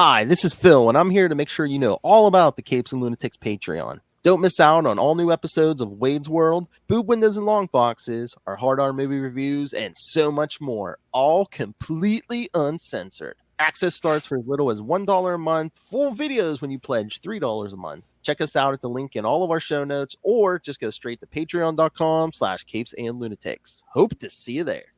Hi, this is Phil, and I'm here to make sure you know all about the Capes and Lunatics Patreon. Don't miss out on all new episodes of Wade's World, Boob Windows and Long Boxes, our Hard R movie reviews, and so much more, all completely uncensored. Access starts for as little as $1 a month, full videos when you pledge $3 a month. Check us out at the link in all of our show notes, or just go straight to patreon.com/capesandlunatics. Hope to see you there.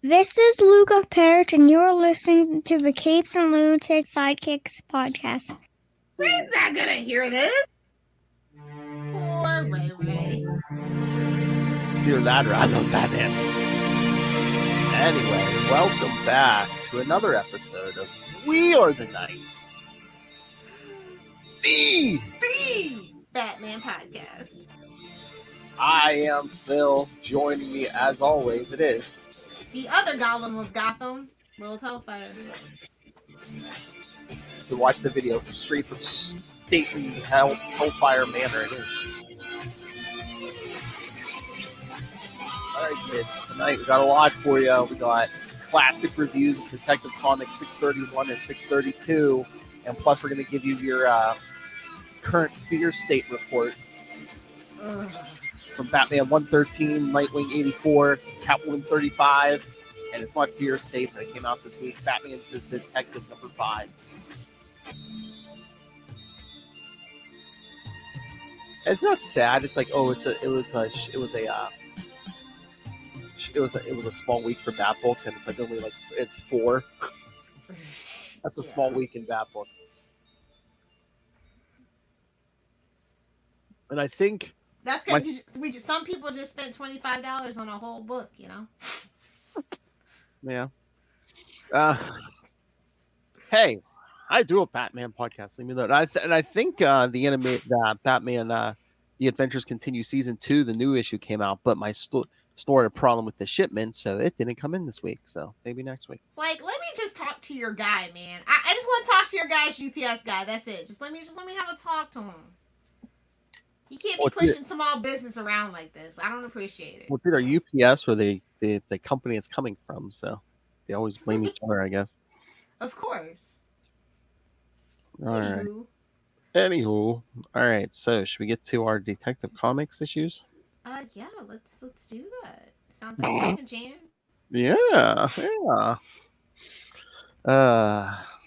This is Luca Parrott, and you're listening to the Capes and Lunatics Sidekicks podcast. Ray's not gonna hear this. Poor Ray. It's either that or I love Batman. Anyway, welcome back to another episode of We Are the Night. The Batman podcast. I am Phil. Joining me, as always, it is the other Golem of Gotham, Little Hellfire. To watch the video straight from stately Hellfire Manor, it is. All right, kids. Tonight we got a lot for you. We got classic reviews of Detective Comics 631 and 632, and plus we're going to give you your current fear state report from Batman 113, Nightwing 84, Catwoman 35, and it's not fear state that came out this week. Batman the Detective number 5. It's not sad. It's like, oh, it was a small week for Bat books, and it's like only like it's 4. That's a small week in Bat books. And I think that's because some people just spent $25 on a whole book, you know. Yeah. Hey, I do a Batman podcast. Leave me know. And I think the Batman The Adventures Continue season 2, the new issue came out, but my store had a problem with the shipment, so it didn't come in this week. So maybe next week. Like, let me just talk to your guy, man. I just want to talk to your guy's UPS guy. That's it. Just let me have a talk to him. You can't be pushing small business around like this. I don't appreciate it. Well, it's either UPS or the company it's coming from, so they always blame each other, I guess. Of course. All right. Anywho, all right. So, should we get to our Detective Comics issues? Yeah. Let's do that. Sounds like a Jan. Yeah.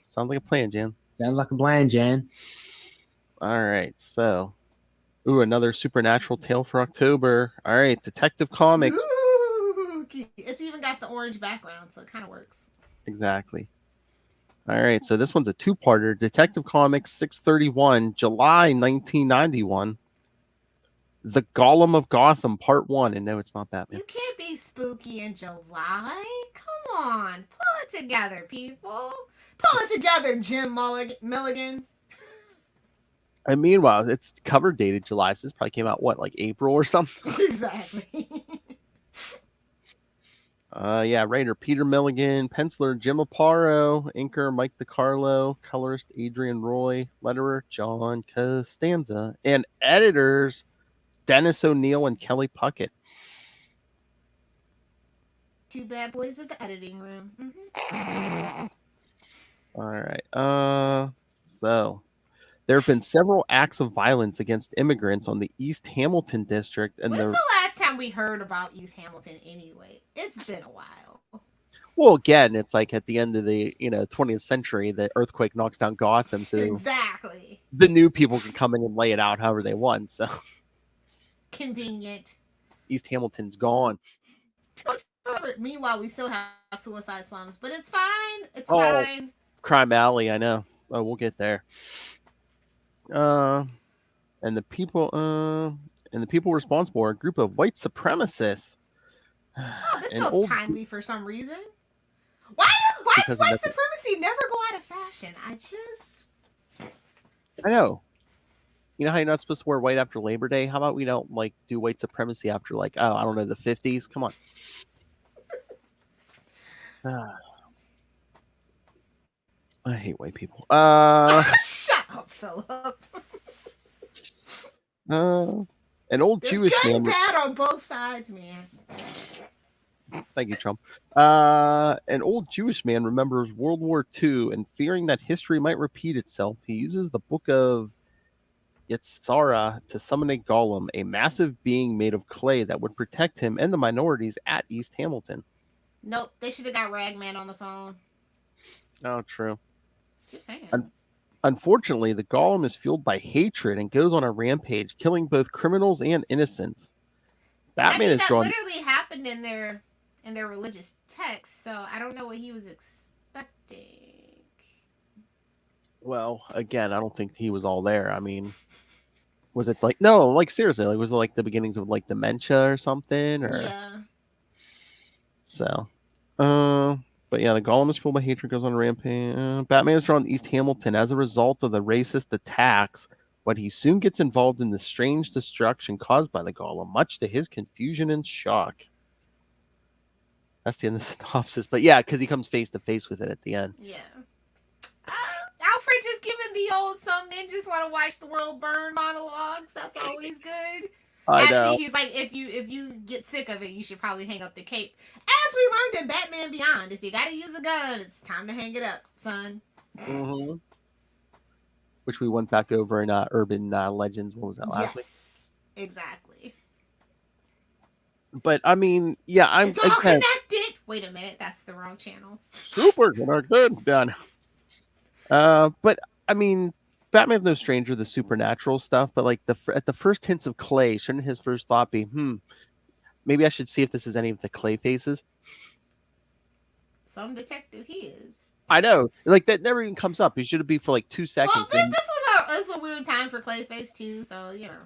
Sounds like a plan, Jan. Sounds like a plan, Jan. All right. So, another supernatural tale for October. All right, Detective Comics. Spooky. It's even got the orange background, so it kind of works. Exactly. All right, so this one's a 2-parter. Detective Comics 631, July 1991. The Golem of Gotham, Part 1. And no, it's not Batman. You can't be spooky in July. Come on. Pull it together, people. Pull it together, Jim Milligan. And meanwhile, it's cover dated July, so this probably came out, like April or something? Exactly. Writer Peter Milligan, penciler Jim Aparo, inker Mike DiCarlo, colorist Adrian Roy, letterer John Costanza, and editors Dennis O'Neill and Kelly Puckett. 2 bad boys at the editing room. Mm-hmm. All right. So there have been several acts of violence against immigrants on the East Hamilton district. And when's the last time we heard about East Hamilton anyway? It's been a while. Well, again, it's like at the end of the 20th century, the earthquake knocks down Gotham, so exactly the new people can come in and lay it out however they want. So convenient. East Hamilton's gone. Meanwhile, we still have suicide slums, but it's fine. It's fine. Crime Alley, I know. Oh, we'll get there. And the people responsible are a group of white supremacists. Oh, this feels timely for some reason. Why does white supremacy never go out of fashion? I know. You know how you're not supposed to wear white after Labor Day? How about we don't do white supremacy after I don't know, the 50s? Come on. I hate white people. Shut up, Philip. An old There's Jewish good man. and bad on both sides, man. Thank you, Trump. An old Jewish man remembers World War II, and fearing that history might repeat itself, he uses the Book of Yetzirah to summon a golem, a massive being made of clay that would protect him and the minorities at East Hamilton. Nope, they should have got Ragman on the phone. Oh, true. Just saying. Unfortunately, the golem is fueled by hatred and goes on a rampage, killing both criminals and innocents. Batman is that drawn. literally happened in their religious text, so I don't know what he was expecting. Well, again, I don't think he was all there. I mean, was it like no, like seriously, like was it like the beginnings of like dementia or something? Or Yeah. so, but yeah, the golem is fueled by hatred, goes on a rampage. Batman is drawn to East Hamilton as a result of the racist attacks, but he soon gets involved in the strange destruction caused by the golem, much to his confusion and shock. That's the end of the synopsis. But yeah, because he comes face to face with it at the end. Yeah. Alfred just giving the old "some ninjas want to watch the world burn" monologues. That's always good. Actually, he's like, if you get sick of it, you should probably hang up the cape. As we learned in Batman Beyond, if you gotta use a gun, it's time to hang it up, son. Mm-hmm. Which we went back over in Urban Legends. What was that last week? Yes, exactly. But I mean, yeah, it's all connected. Wait a minute, that's the wrong channel. Super connected. Done. But I mean, Batman's no stranger to the supernatural stuff. But like at the first hints of clay, shouldn't his first thought be, maybe I should see if this is any of the clay faces? Some detective he is. I know, like that never even comes up. He should be for like 2 seconds. Well, this was a weird time for Clayface too, so you know.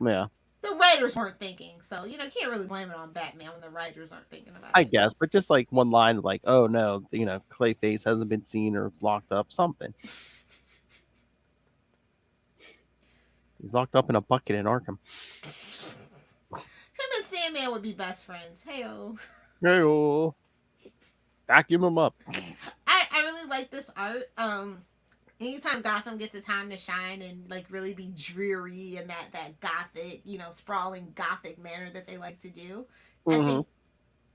Yeah. The writers weren't thinking, so you know, can't really blame it on Batman when the writers aren't thinking about it. I guess, but just like one line, like, "Oh no, you know, Clayface hasn't been seen or locked up," something. He's locked up in a bucket in Arkham. Him and Sandman would be best friends. Hey-o. Hey-o. Vacuum him up. I really like this art. Anytime Gotham gets a time to shine and like really be dreary and that gothic, you know, sprawling gothic manner that they like to do, I think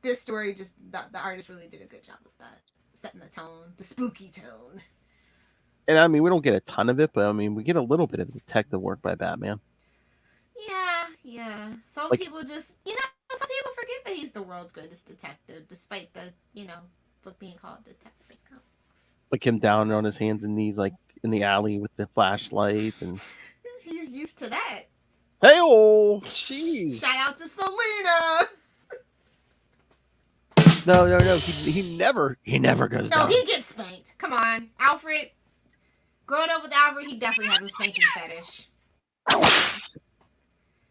this story just the artist really did a good job with that, setting the tone, the spooky tone. And I mean, we don't get a ton of it, but I mean, we get a little bit of detective work by Batman. Yeah. Some people just, you know, some people forget that he's the world's greatest detective, despite the, you know, book being called Detective Comics. Like him down on his hands and knees, like in the alley with the flashlight, and he's used to that. Hey-o, jeez! Shout out to Selena. No. He never goes down. No, he gets spanked. Come on, Alfred. Growing up with Alfred, he definitely has a spanking fetish.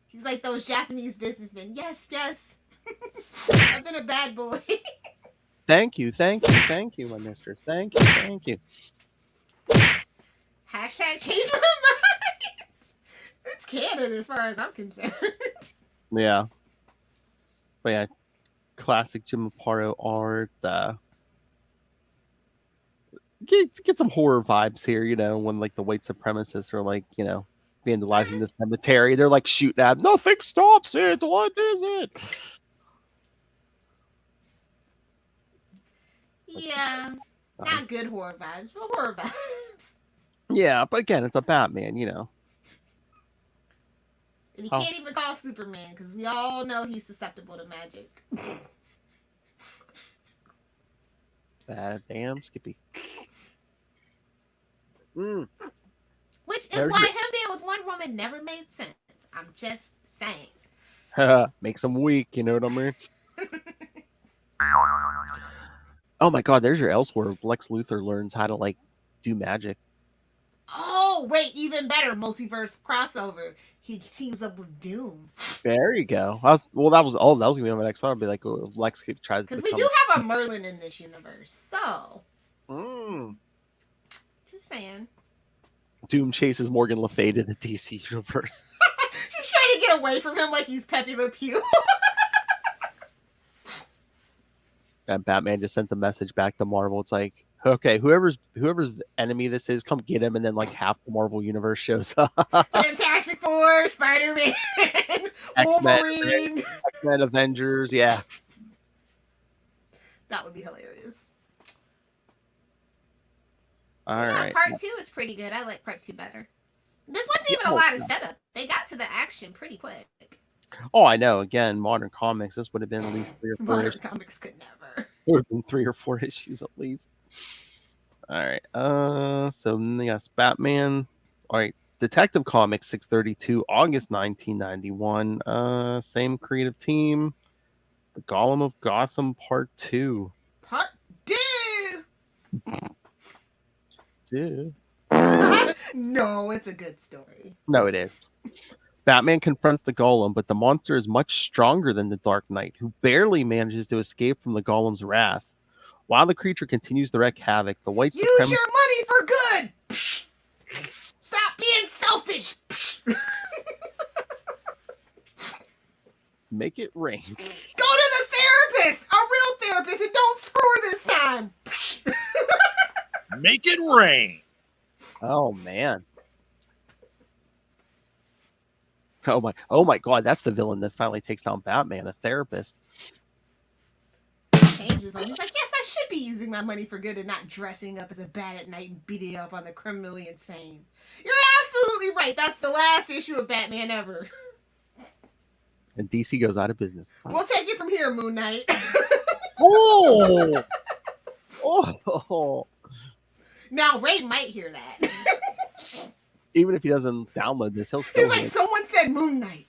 He's like those Japanese businessmen. Yes. I've been a bad boy. Thank you, my mister. Thank you. Hashtag change my mind. It's canon as far as I'm concerned. Yeah. But yeah, classic Jim Aparo art. Get some horror vibes here, you know, when like the white supremacists are like, you know, vandalizing the cemetery. They're like shooting at nothing stops it. What is it? Yeah. Not good horror vibes, but horror vibes. Yeah, but again, it's a Batman, you know. And he can't even call Superman because we all know he's susceptible to magic. Damn, Skippy. Which is why him being with Wonder Woman never made sense. I'm just saying. Makes him weak, you know what I mean? Oh my god, there's your Elseworlds. Lex Luthor learns how to like do magic. Oh, wait, even better. Multiverse crossover. He teams up with Doom. There you go. That was gonna be my next thought. I'd be like, Lex tries to. Because we do have a Merlin in this universe, so. Just saying. Doom chases Morgan Le Fay to the DC universe. Just trying to get away from him like he's Pepe Le Pew. And Batman just sends a message back to Marvel. It's like, okay, whoever's enemy this is, come get him, and then like half the Marvel universe shows up. Fantastic Four, Spider-Man, Wolverine, X-Men, Avengers, yeah. That would be hilarious. All Yeah, right. part 2 is pretty good. I like part 2 better. This wasn't even a lot of setup. They got to the action pretty quick. Oh, I know. Again, modern comics, this would have been at least 3 or 4 Modern issues. comics could never. It would have been 3 or 4 issues at least. All right. So yes, Batman. All right. Detective Comics 632, August 1991. Same creative team. The Golem of Gotham Part 2. Part 2! Dude. No, it's a good story. No, it is. Batman confronts the Golem, but the monster is much stronger than the Dark Knight, who barely manages to escape from the Golem's wrath. While the creature continues to wreak havoc, the white Use supremacist... your money for good! Psh! Stop being selfish! Psh! Make it rain. Go to the therapist! A real therapist, and don't screw her this time! Psh! Make it rain! Oh, man. Oh my God, that's the villain that finally takes down Batman, a therapist. Changes him. He's like, yes, I should be using my money for good and not dressing up as a bat at night and beating up on the criminally insane. You're absolutely right. That's the last issue of Batman ever. And DC goes out of business. We'll take it from here, Moon Knight. Oh! Oh! Now, Ray might hear that. Even if he doesn't download this, he'll still He's like, someone said Moon Knight.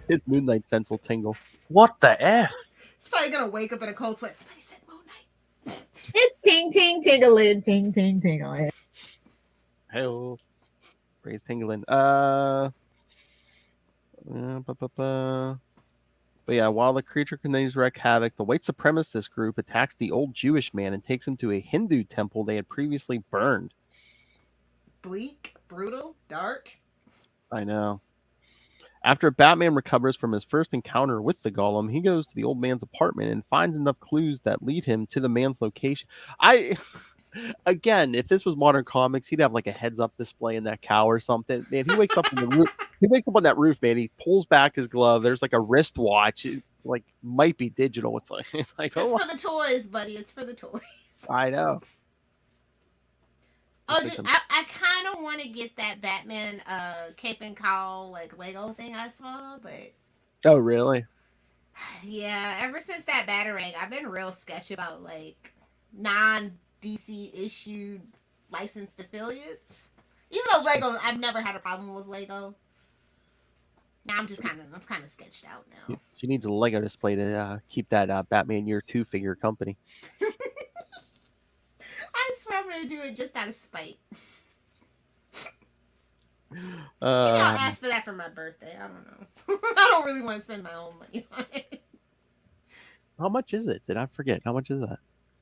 his Moon Knight sense will tingle. What the F? He's probably going to wake up in a cold sweat. Somebody said Moon Knight. It's ting ting tingling, ting ting tingling. Hey-oh. Praise tingling. But yeah, while the creature continues to wreak havoc, the white supremacist group attacks the old Jewish man and takes him to a Hindu temple they had previously burned. Bleak, brutal, dark. I know. After Batman recovers from his first encounter with the Golem, he goes to the old man's apartment and finds enough clues that lead him to the man's location. Again, if this was modern comics, he'd have like a heads-up display in that cow or something. Man, he wakes up on the roof. He wakes up on that roof, man. He pulls back his glove. There's like a wristwatch. It like might be digital. It's like It's oh, for the toys, buddy. It's for the toys. I know. Oh, dude, I kind of want to get that Batman cape and cowl like Lego thing I saw, but Oh, really? yeah, ever since that Batarang, I've been real sketchy about like non-DC issued licensed affiliates. Even though Lego, I've never had a problem with Lego. Now I'm kind of sketched out now. She needs a Lego display to keep that Batman Year 2 figure company. I swear I'm gonna do it just out of spite. Maybe Uh, I'll ask for that for my birthday. I don't know. I don't really want to spend my own money on it. how much is it? Did I forget? How much is that?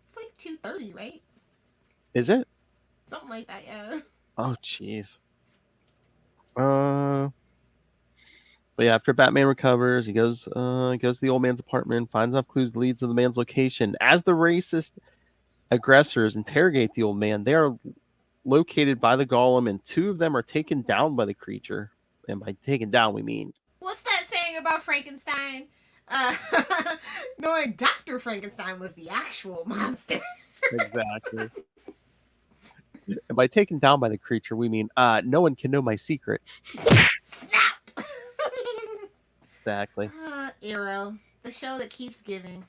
It's like $230, right? Is it? Something like that, yeah. Oh, jeez. But yeah, after Batman recovers, he goes to the old man's apartment, finds enough clues that lead to the man's location. As the racist aggressors interrogate the old man, they are located by the Golem, and 2 of them are taken down by the creature. And by taken down, we mean What's that saying about Frankenstein? Knowing Dr. Frankenstein was the actual monster. exactly. And by taken down by the creature, we mean no one can know my secret. Snap! Exactly. Arrow, the show that keeps giving.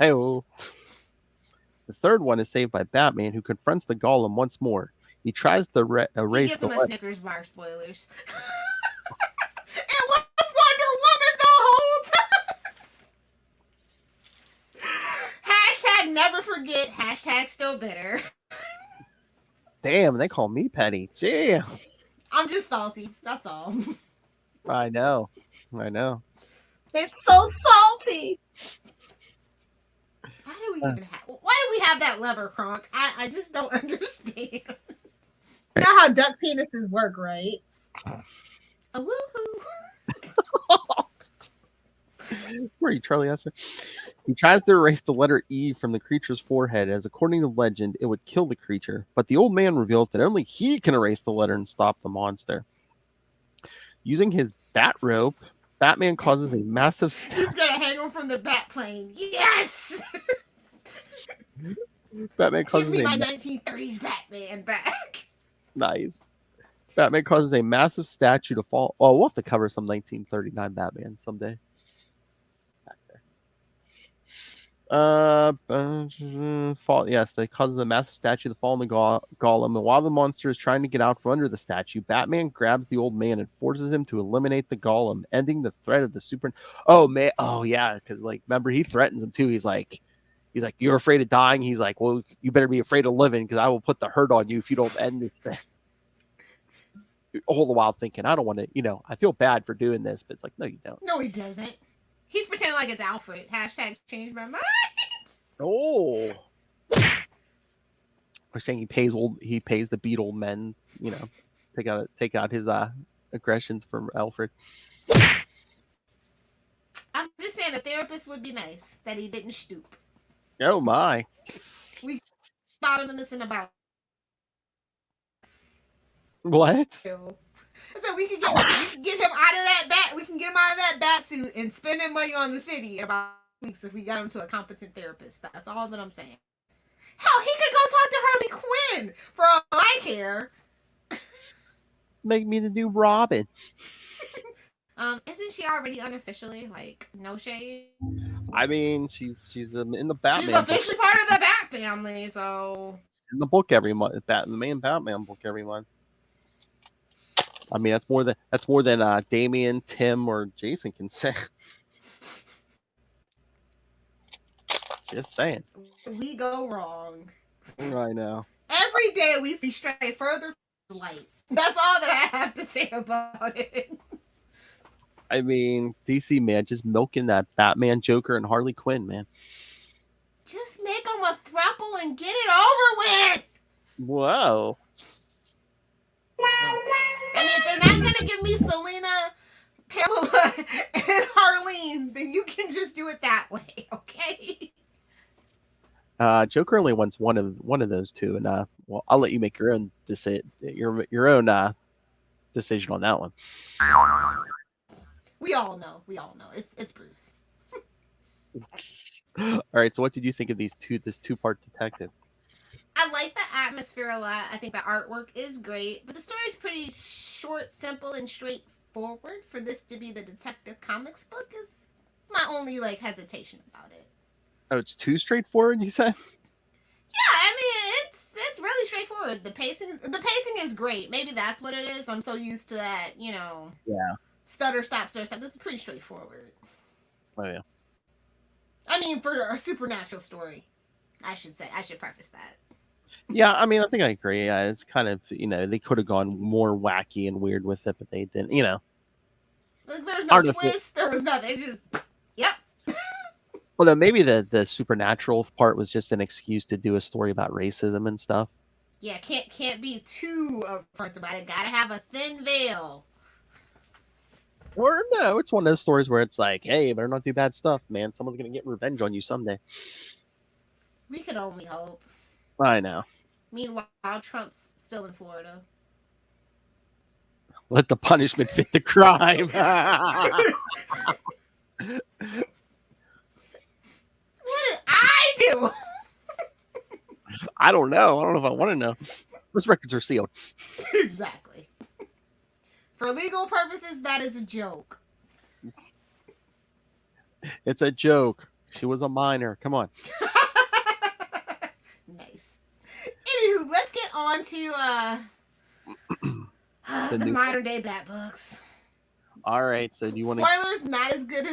Hey-oh. The third one is saved by Batman, who confronts the Golem once more. He tries to He erase gives the him a Snickers bar, spoilers. It was Wonder Woman the whole time! Hashtag never forget, hashtag still bitter. Damn, they call me petty. Damn. I'm just salty, that's all. I know. It's so salty! Why do we have that lever, Kronk? I just don't understand. You know how duck penises work, right? A woohoo! Where are you, Charlie Esther? He tries to erase the letter E from the creature's forehead, as according to legend, it would kill the creature. But the old man reveals that only he can erase the letter and stop the monster. Using his bat rope, Batman causes a massive He's gonna hang him from the bat plane. Yes! Batman Give causes me a my 1930s Batman back. nice. Batman causes a massive statue to fall. Oh, we'll have to cover some 1939 Batman someday. Fall. Yes, they causes a massive statue to fall on the golem, and while the monster is trying to get out from under the statue, Batman grabs the old man and forces him to eliminate the golem, ending the threat of the super. Oh man! Oh yeah, because like remember he threatens him too. He's like, you're afraid of dying. He's like, well, you better be afraid of living because I will put the hurt on you if you don't end this thing. All the while thinking, I don't want to, I feel bad for doing this, but it's like, no, you don't. No, he doesn't. He's pretending like it's Alfred. Hashtag change my mind. Oh. We're saying he pays the beat old men, take out his aggressions from Alfred. I'm just saying a therapist would be nice that he didn't stoop. Oh my. We about him and listen about What? so we can get him out of that bat. We can get him out of that bat suit and spending money on the city in about weeks if we got him to a competent therapist. That's all that I'm saying. Hell, he could go talk to Harley Quinn for all I care. Make me the new Robin. Isn't she already unofficially like no shade? I mean, she's in the Batman. She's officially part of the Bat family, so in the book every month. The main Batman book every month. I mean, that's more than Damian, Tim, or Jason can say. Just saying. We go wrong. I know. Every day we stray further from light. That's all that I have to say about it. I mean, DC, man, just milking that Batman, Joker, and Harley Quinn, man. Just make them a throuple and get it over with. Whoa. I mean, if they're not going to give me Selena, Pamela, and Harleen, then you can just do it that way, okay? Joker only wants one of those two, and well, I'll let you make your own decision on that one. We all know. It's Bruce. All right. So, what did you think of this two-part detective? I like the atmosphere a lot. I think the artwork is great, but the story's pretty short, simple, and straightforward. For this to be the Detective Comics book is my only hesitation about it. Oh, it's too straightforward, you said? Yeah, I mean it's really straightforward. The pacing is great. Maybe that's what it is. I'm so used to that, Yeah. Stutter stop. This is pretty straightforward. Oh yeah. I mean, for a supernatural story, I should preface that. Yeah, I mean, I think I agree. Yeah, it's kind of, they could have gone more wacky and weird with it, but they didn't, There's no twist. There was nothing. Just, yep. Well, then maybe the supernatural part was just an excuse to do a story about racism and stuff. Yeah, can't be too upfront about it. Gotta have a thin veil. Or no, it's one of those stories where it's like, hey, better not do bad stuff, man. Someone's gonna get revenge on you someday. We could only hope. I know. Meanwhile, Trump's still in Florida. Let the punishment fit the crime. What did I do? I don't know. I don't know if I want to know. Those records are sealed. Exactly. For legal purposes, that is a joke. It's a joke. She was a minor. Come on. Nice. Anywho, let's get on to the modern day Bat books. All right. So do you want to? Spoilers not as good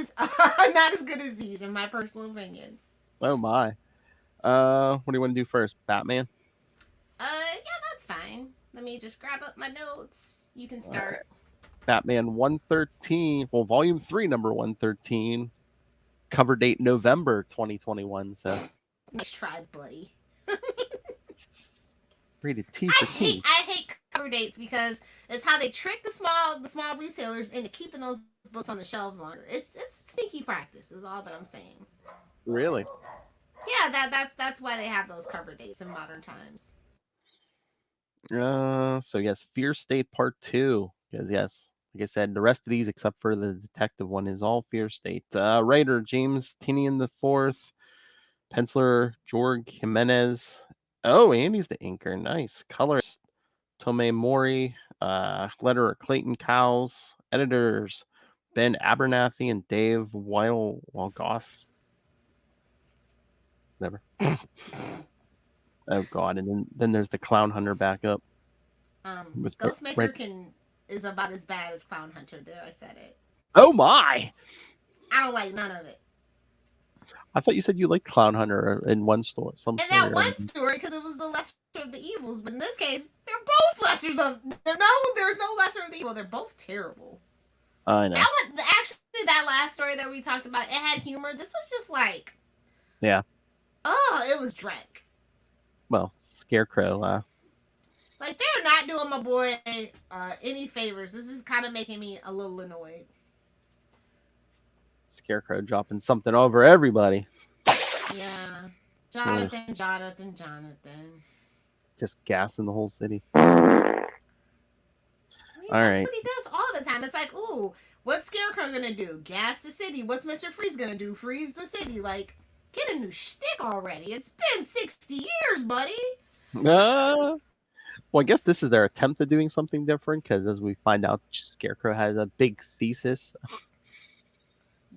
as these, in my personal opinion. Oh my. What do you want to do first? Batman? Yeah, that's fine. Let me just grab up my notes. You can start. Right. Batman 113. Well, Volume 3, number 113. Cover date November 2021. So. Nice try, buddy. Rated T for teen. I hate cover dates because it's how they trick the small retailers into keeping those books on the shelves longer. It's sneaky practice, is all that I'm saying. Really? Yeah, that's why they have those cover dates in modern times. So yes, Fear State Part 2. Because yes, like I said, the rest of these except for the detective one is all Fear State. Writer James Tynion IV. Penciler Jorge Jimenez. Oh, Andy's the inker. Nice. Colorist Tomei Mori. Letterer Clayton Cowles. Editors Ben Abernathy and Dave Walgoss. Never. Oh God! And then there's the Clown Hunter backup. With Ghostmaker is about as bad as Clown Hunter. There, I said it. Oh my! I don't like none of it. I thought you said you liked Clown Hunter in one story. In that one story, because it was the lesser of the evils. But in this case, they're both lessers of. There's no lesser of the evil. They're both terrible. I know. Actually, that last story that we talked about, it had humor. This was just like, yeah. Oh, it was dreck. Well, Scarecrow. Like, they're not doing my boy any favors. This is kind of making me a little annoyed. Scarecrow dropping something over everybody. Yeah. Jonathan. Just gassing the whole city. That's right. what he does all the time. It's like, ooh, what's Scarecrow gonna do? Gas the city. What's Mr. Freeze gonna do? Freeze the city. Like, get a new shtick already. It's been 60 years, buddy. Well, I guess this is their attempt at doing something different, because as we find out, Scarecrow has a big thesis.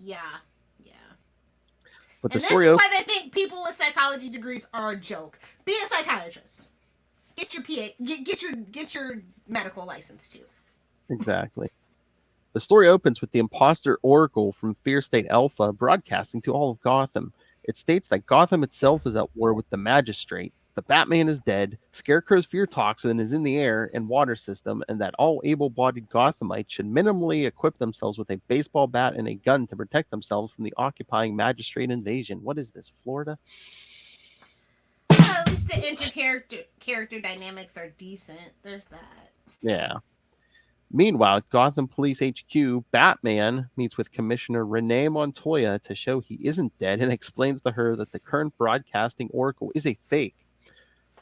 Yeah. But and this is why they think people with psychology degrees are a joke. Be a psychiatrist. Get your get your medical license too. Exactly. The story opens with the imposter Oracle from Fear State Alpha broadcasting to all of Gotham. It states that Gotham itself is at war with the Magistrate. The Batman is dead, Scarecrow's fear toxin is in the air and water system, and that all able-bodied Gothamites should minimally equip themselves with a baseball bat and a gun to protect themselves from the occupying Magistrate invasion. What is this, Florida? Well, at least the character dynamics are decent. There's that. Yeah. Meanwhile, at Gotham Police HQ, Batman meets with Commissioner Renee Montoya to show he isn't dead and explains to her that the current broadcasting Oracle is a fake.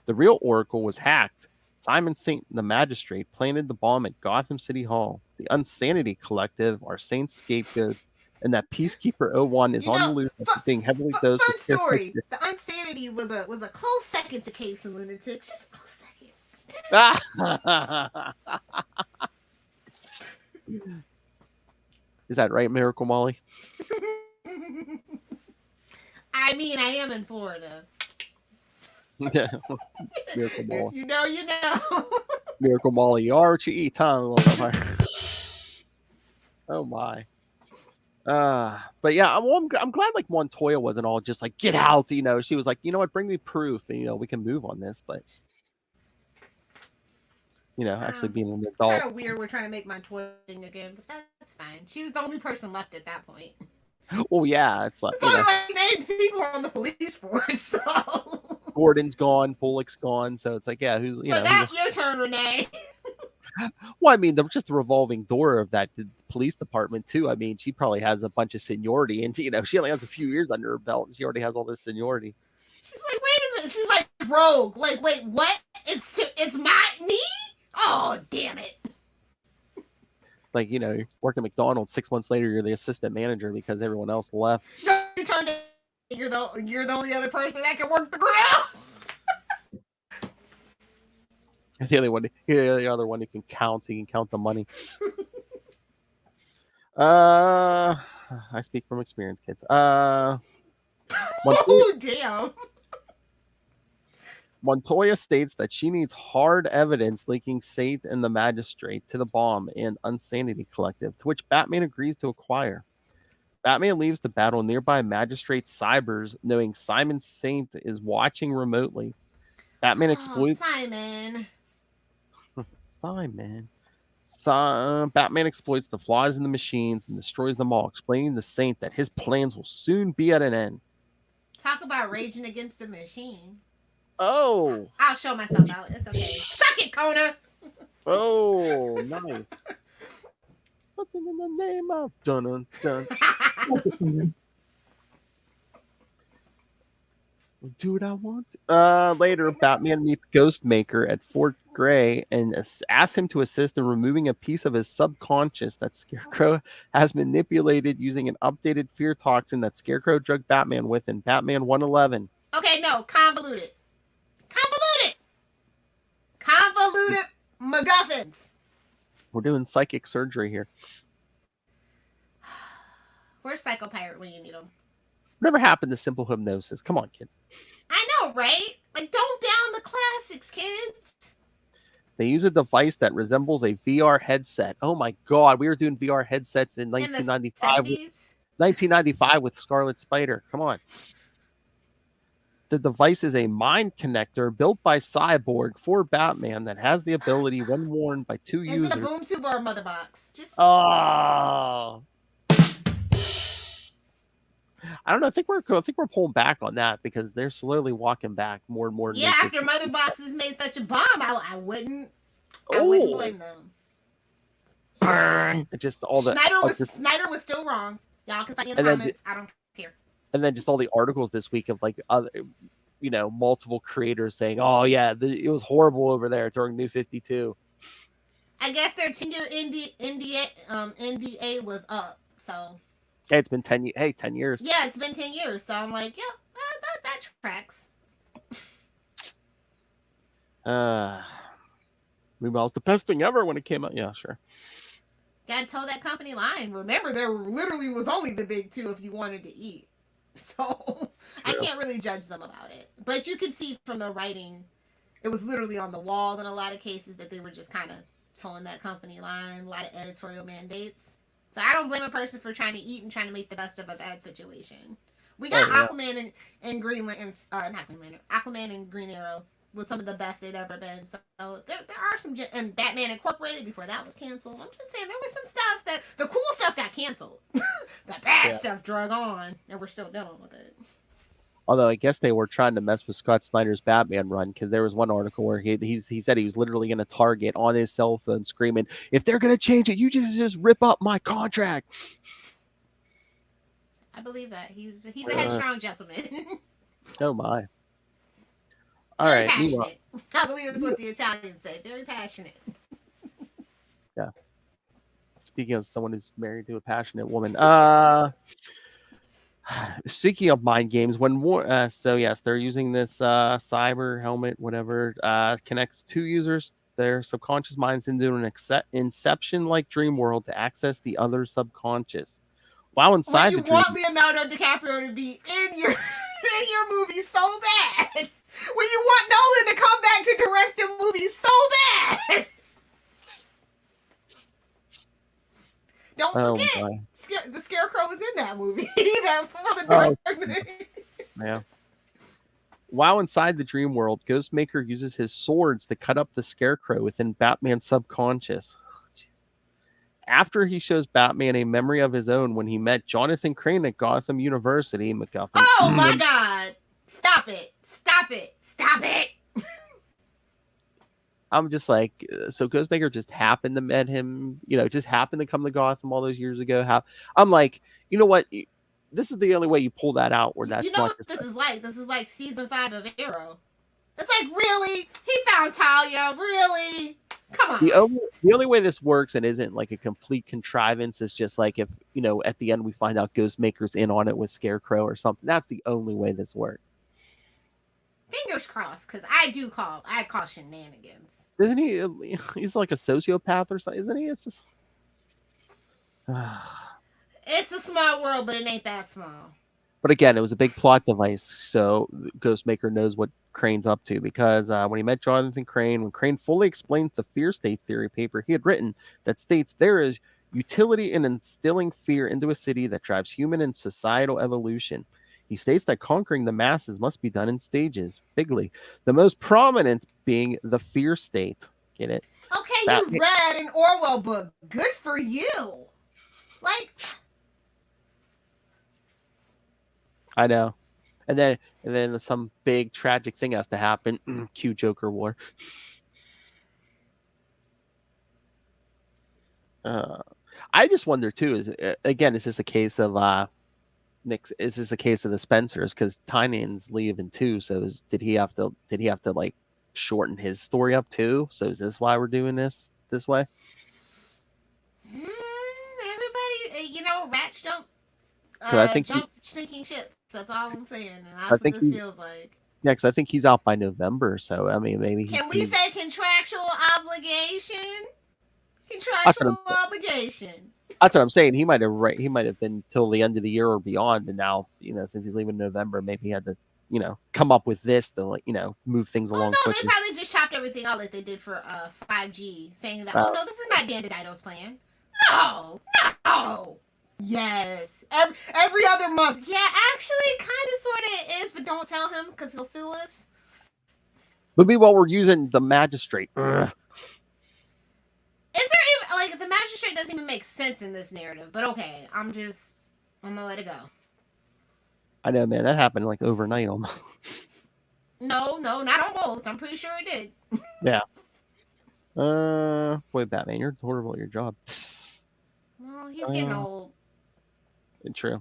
The real Oracle was hacked. Simon Saint, the Magistrate, planted the bomb at Gotham City Hall. The Unsanity Collective are Saint's scapegoats, and that Peacekeeper 01 is on the loose after being heavily dosed. Fun story. The Unsanity was a close second to Capes and Lunatics. Just a close second. Is that right, Miracle Molly? I mean, I am in Florida. Yeah. Miracle Molly. You know. Miracle Molly, Archie, Tom. Oh my. But yeah, I'm glad like Montoya wasn't all just like, get out, she was like, you know what, bring me proof, and we can move on this, but actually being an adult. Kind of weird we're trying to make Montoya thing again, but that's fine. She was the only person left at that point. Oh yeah, it's like only like 8 people on the police force, so Gordon's gone, Bullock's gone, so it's like, yeah, who's that's your turn, Renee. Well, I mean, just the revolving door of that police department too. I mean, she probably has a bunch of seniority, and she only has a few years under her belt, and she already has all this seniority. She's like, wait a minute. She's like, rogue. Like, wait, what? It's me? Oh, damn it. Like, you work at McDonald's, 6 months later, you're the assistant manager because everyone else left. You turned it. You're the only other person that can work the grill. The other one who can count, so you can count the money. I speak from experience, kids. Oh, damn. Montoya states that she needs hard evidence linking Saint and the Magistrate to the bomb and Unsanity Collective, to which Batman agrees to acquire. Batman leaves to battle nearby Magistrate cybers, knowing Simon Saint is watching remotely. Batman exploits... Batman exploits the flaws in the machines and destroys them all, explaining to Saint that his plans will soon be at an end. Talk about raging against the machine. Oh! I'll show myself out. It's okay. Suck it, Kona! Oh, nice. Something in the name of dun dun. Do what I want. Later, Batman meets Ghostmaker at Fort Gray and asks him to assist in removing a piece of his subconscious that Scarecrow has manipulated using an updated fear toxin that Scarecrow drugged Batman with in Batman 111. Okay, no, convoluted. Convoluted MacGuffins. We're doing psychic surgery here. Where's Psycho Pirate when you need him? Whatever happened to simple hypnosis? Come on, kids. I know, right? Like, don't down the classics, kids. They use a device that resembles a VR headset. Oh my God, we were doing VR headsets in 1995. 1995 with Scarlet Spider. Come on. The device is a mind connector built by Cyborg for Batman that has the ability, when worn by two users. Is it a boom tube or a mother box? Oh. I don't know. I think we're pulling back on that because they're slowly walking back more and more. Yeah, after Mother Boxes made such a bomb, I wouldn't blame them. Burn. Just all the Snyder was still wrong. Y'all can find me in the comments. I don't care. And then just all the articles this week of like other, multiple creators saying, "Oh yeah, it was horrible over there during New 52." I guess their 10-year NDA was up, so. Hey, it's been 10 years. Yeah, it's been 10 years. So I'm like, yeah, that tracks. Meanwhile, it's the best thing ever when it came out. Yeah, sure. Gotta toe that company line. Remember, there literally was only the big two if you wanted to eat. So I can't really judge them about it. But you could see from the writing, it was literally on the wall in a lot of cases that they were just kind of towing that company line, a lot of editorial mandates. So I don't blame a person for trying to eat and trying to make the best of a bad situation. We got Aquaman and Green Lantern, not Green Lantern, Aquaman and Green Arrow was some of the best they'd ever been. So there are some, and Batman Incorporated before that was canceled. I'm just saying there was some stuff that, the cool stuff got canceled. The bad stuff drug on, and we're still dealing with it. Although I guess they were trying to mess with Scott Snyder's Batman run because there was one article where he said he was literally going to target on his cell phone screaming, "If they're going to change it, you just rip up my contract." I believe that he's a headstrong gentleman. Oh my! All Very right, passionate. I believe it's what the Italians say. Very passionate. Yeah. Speaking of someone who's married to a passionate woman, speaking of mind games, so yes, they're using this cyber helmet, whatever, connects two users, their subconscious minds into an Inception-like dream world to access the other's subconscious. While inside the dream, want Leonardo DiCaprio to be in your movie so bad. When you want Nolan to come back to direct the movie so bad. Don't forget, the Scarecrow was in that movie. Yeah. While inside the dream world, Ghostmaker uses his swords to cut up the Scarecrow within Batman's subconscious. After he shows Batman a memory of his own when he met Jonathan Crane at Gotham University, MacGuffin. Oh my God! Stop it! I'm just like, so Ghostmaker just happened to met him, just happened to come to Gotham all those years ago. I'm like, you know what? This is the only way you pull that out. Where that's what this is like. This is like season 5 of Arrow. It's like, really? He found Talia? Really? Come on. The only way this works and isn't like a complete contrivance is just like if, at the end we find out Ghostmaker's in on it with Scarecrow or something. That's the only way this works. Fingers crossed, because I call shenanigans. Isn't he? He's like a sociopath or something, isn't he? It's just... It's a small world, but it ain't that small. But again, it was a big plot device, so Ghostmaker knows what Crane's up to, because when he met Jonathan Crane, when Crane fully explains the fear state theory paper he had written that states there is utility in instilling fear into a city that drives human and societal evolution. He states that conquering the masses must be done in stages, bigly. The most prominent being the fear state. Get it? Okay, you read an Orwell book. Good for you. Like... I know. And then some big tragic thing has to happen. Cue Joker War. I just wonder too, is this a case of is this a case of the Spencers? Because Tynion's leaving too, so did he have to like shorten his story up too. So is this why we're doing this way? Everybody, rats jump, 'Cause I think jump sinking ships. That's all I'm saying, and I that's what think this feels like. Yeah, because I think he's out by November. So I mean, maybe Can we say contractual obligation? That's Contractual obligation. what I'm saying. He might have been till the end of the year or beyond, and now since he's leaving November, maybe he had to come up with this to move things along no, quickly. they probably just chopped everything out like they did for 5G, saying that no, this is not Dan DiDio's plan. No. Yes, every other month. Yeah, actually, kind of, sort of is, but don't tell him because he'll sue us. But meanwhile, we're using the magistrate. Ugh. Is there even the magistrate doesn't even make sense in this narrative? But okay, I'm gonna let it go. I know, man. That happened overnight almost. No, not almost. I'm pretty sure it did. Yeah. Boy, Batman, you're horrible at your job. Well, he's getting old. True.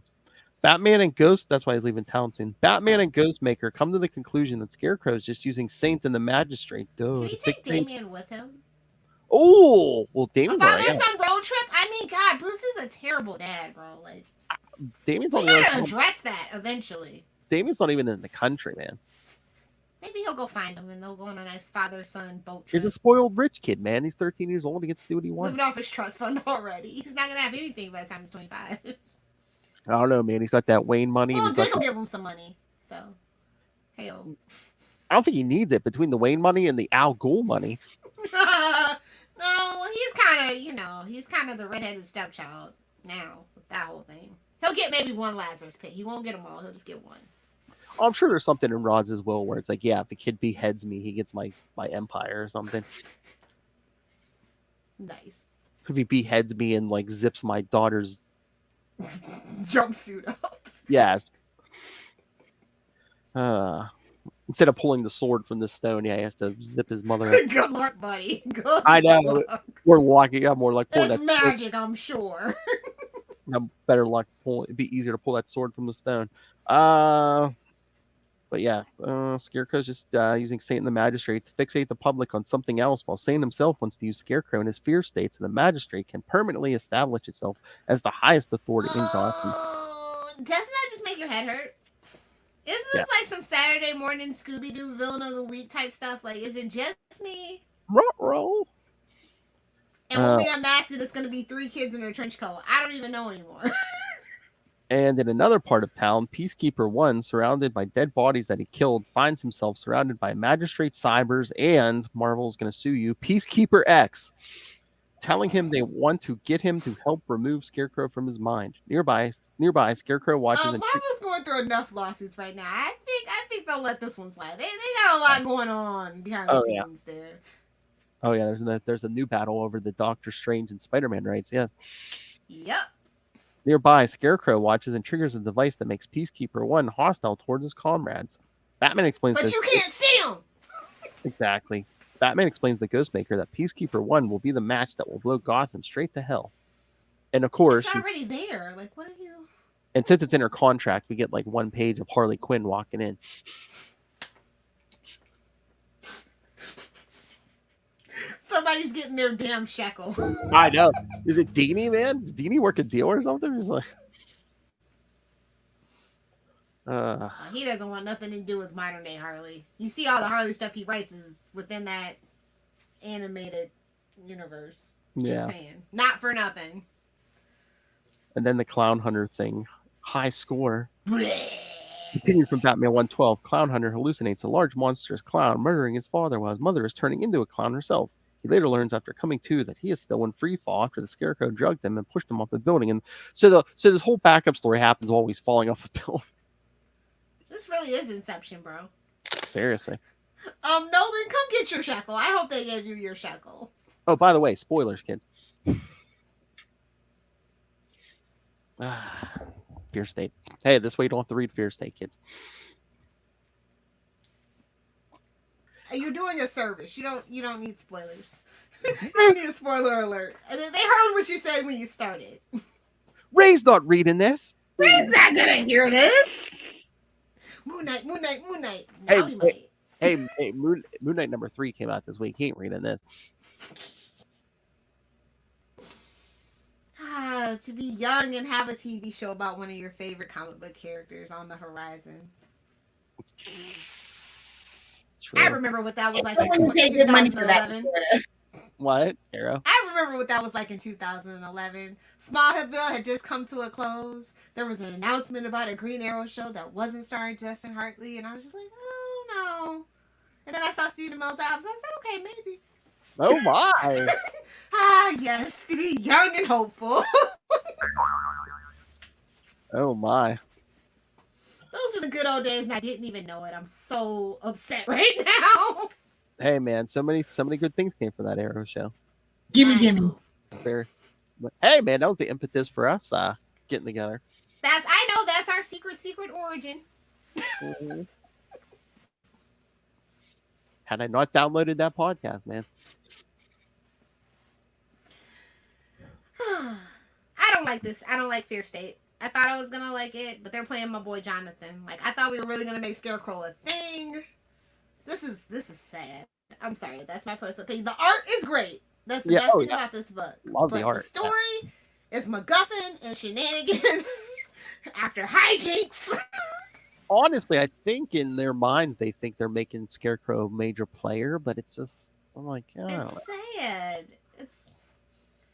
Batman and Ghost, that's why he's leaving town soon. Batman and Ghostmaker come to the conclusion that Scarecrow is just using Saint and the Magistrate. Can he take Damian with him? Oh, well, Damian's a father-son road trip? I mean, God, Bruce is a terrible dad, bro. Damian's we gotta address that eventually. Damian's not even in the country, man. Maybe he'll go find him and they'll go on a nice father-son boat trip. He's a spoiled rich kid, man. He's 13 years old. He gets to do what he wants. Living off his trust fund already. He's not gonna have anything by the time he's 25. I don't know, man. He's got that Wayne money. Well, Dick will give him some money. So, hey. I don't think he needs it between the Wayne money and the Al Ghul money. No, he's kind of the redheaded stepchild now with that whole thing. He'll get maybe one Lazarus pit. He won't get them all. He'll just get one. Oh, I'm sure there's something in Roz's will where it's if the kid beheads me, he gets my empire or something. Nice. If he beheads me and zips my daughter's jumpsuit up. Yes. Instead of pulling the sword from the stone, he has to zip his mother up. Good luck, buddy. I know. We're lucky. I'm more like pulling it's magic, sword. I'm sure. I'm better luck pulling. It'd be easier to pull that sword from the stone. But yeah, Scarecrow's just using Saint and the Magistrate to fixate the public on something else, while Saint himself wants to use Scarecrow in his fear state so the Magistrate can permanently establish itself as the highest authority in Gotham. Doesn't that just make your head hurt? Isn't this some Saturday morning Scooby-Doo villain of the week type stuff? Is it just me? Ruh-roh. And when we unmask it, it's going to be 3 kids in a trench coat. I don't even know anymore. And in another part of town, Peacekeeper 1, surrounded by dead bodies that he killed, finds himself surrounded by Magistrate Cybers and, Marvel's going to sue you, Peacekeeper X, telling him they want to get him to help remove Scarecrow from his mind. Nearby, Scarecrow watches. Marvel's going through enough lawsuits right now. I think they'll let this one slide. They got a lot going on behind the scenes there. Oh yeah, there's a new battle over the Doctor Strange and Spider-Man rights. Yes. Yep. Nearby, Scarecrow watches and triggers a device that makes Peacekeeper 1 hostile towards his comrades. Batman explains But you can't see him! Exactly. Batman explains to Ghostmaker that Peacekeeper 1 will be the match that will blow Gotham straight to hell. And of course... It's already there. What are you... And since it's in her contract, we get 1 page of Harley Quinn walking in. Somebody's getting their damn shekel. I know. Is it Dini, man? Did Dini work a deal or something? He's he doesn't want nothing to do with modern day Harley. You see all the Harley stuff he writes is within that animated universe. Just saying. Not for nothing. And then the Clown Hunter thing. High score. Continued from Batman 112. Clown Hunter hallucinates a large monstrous clown murdering his father while his mother is turning into a clown herself. He later learns after coming to that he is still in free fall after the Scarecrow drugged him and pushed him off the building. And so this whole backup story happens while he's falling off the building. This really is Inception, bro. Seriously. Nolan, come get your shekel. I hope they gave you your shekel. Oh, by the way, spoilers, kids. Fear State. Hey, this way you don't have to read Fear State, kids. You're doing a service. You don't need spoilers. You don't need a spoiler alert. And they heard what you said when you started. Ray's not reading this. Ray's not gonna hear this. Moon Knight. Hey, Hey, Moon Knight #3 came out this week. He ain't reading this. To be young and have a TV show about one of your favorite comic book characters on the horizon. True. I remember what that was like in Someone paid good money for that. 2011. What, Arrow? I remember what that was like in 2011. Smallville had just come to a close. There was an announcement about a Green Arrow show that wasn't starring Justin Hartley, and I was just like, oh no. And then I saw Stephen Amell's abs. I said, okay, maybe. Oh my! Yes, to be young and hopeful. Oh my! Those were the good old days, and I didn't even know it. I'm so upset right now. Hey man, so many good things came from that Arrow show. Gimme. Fair. But, hey man, that was the impetus for us getting together. That's our secret origin. Had I not downloaded that podcast, man. I don't like this. I don't like Fear State. I thought I was gonna like it, but they're playing my boy Jonathan. Like I thought we were really gonna make Scarecrow a thing. This is sad. I'm sorry. That's my personal opinion. The art is great. That's the best thing about this book. Love the art. The story is MacGuffin and shenanigan after hijinks. Honestly, I think in their minds they think they're making Scarecrow a major player, but it's just I'm like, oh, It's sad.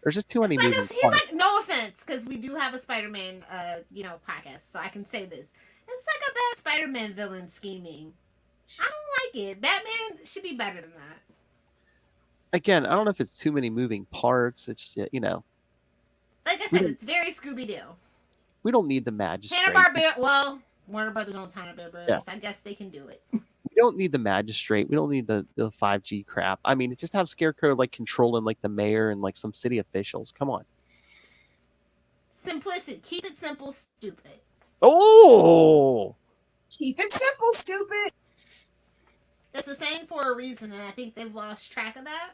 There's just too many It's moving he's parts. like, no offense, because we do have a Spider-Man, podcast, so I can say this. It's like a bad Spider-Man villain scheming. I don't like it. Batman should be better than that. Again, I don't know if it's too many moving parts. It's Like I said, it's very Scooby-Doo. we don't need the magistrate. Hanna-Barbera, well, Warner Brothers owns Hanna-Barbera, Yeah. so I guess they can do it. We don't need the magistrate. We don't need the 5G crap. I mean, just have Scarecrow like controlling like the mayor and like some city officials. Come on. Simplicity. Keep it simple, stupid. Oh, Keep it simple, stupid. It's a saying for a reason, and I think they've lost track of that.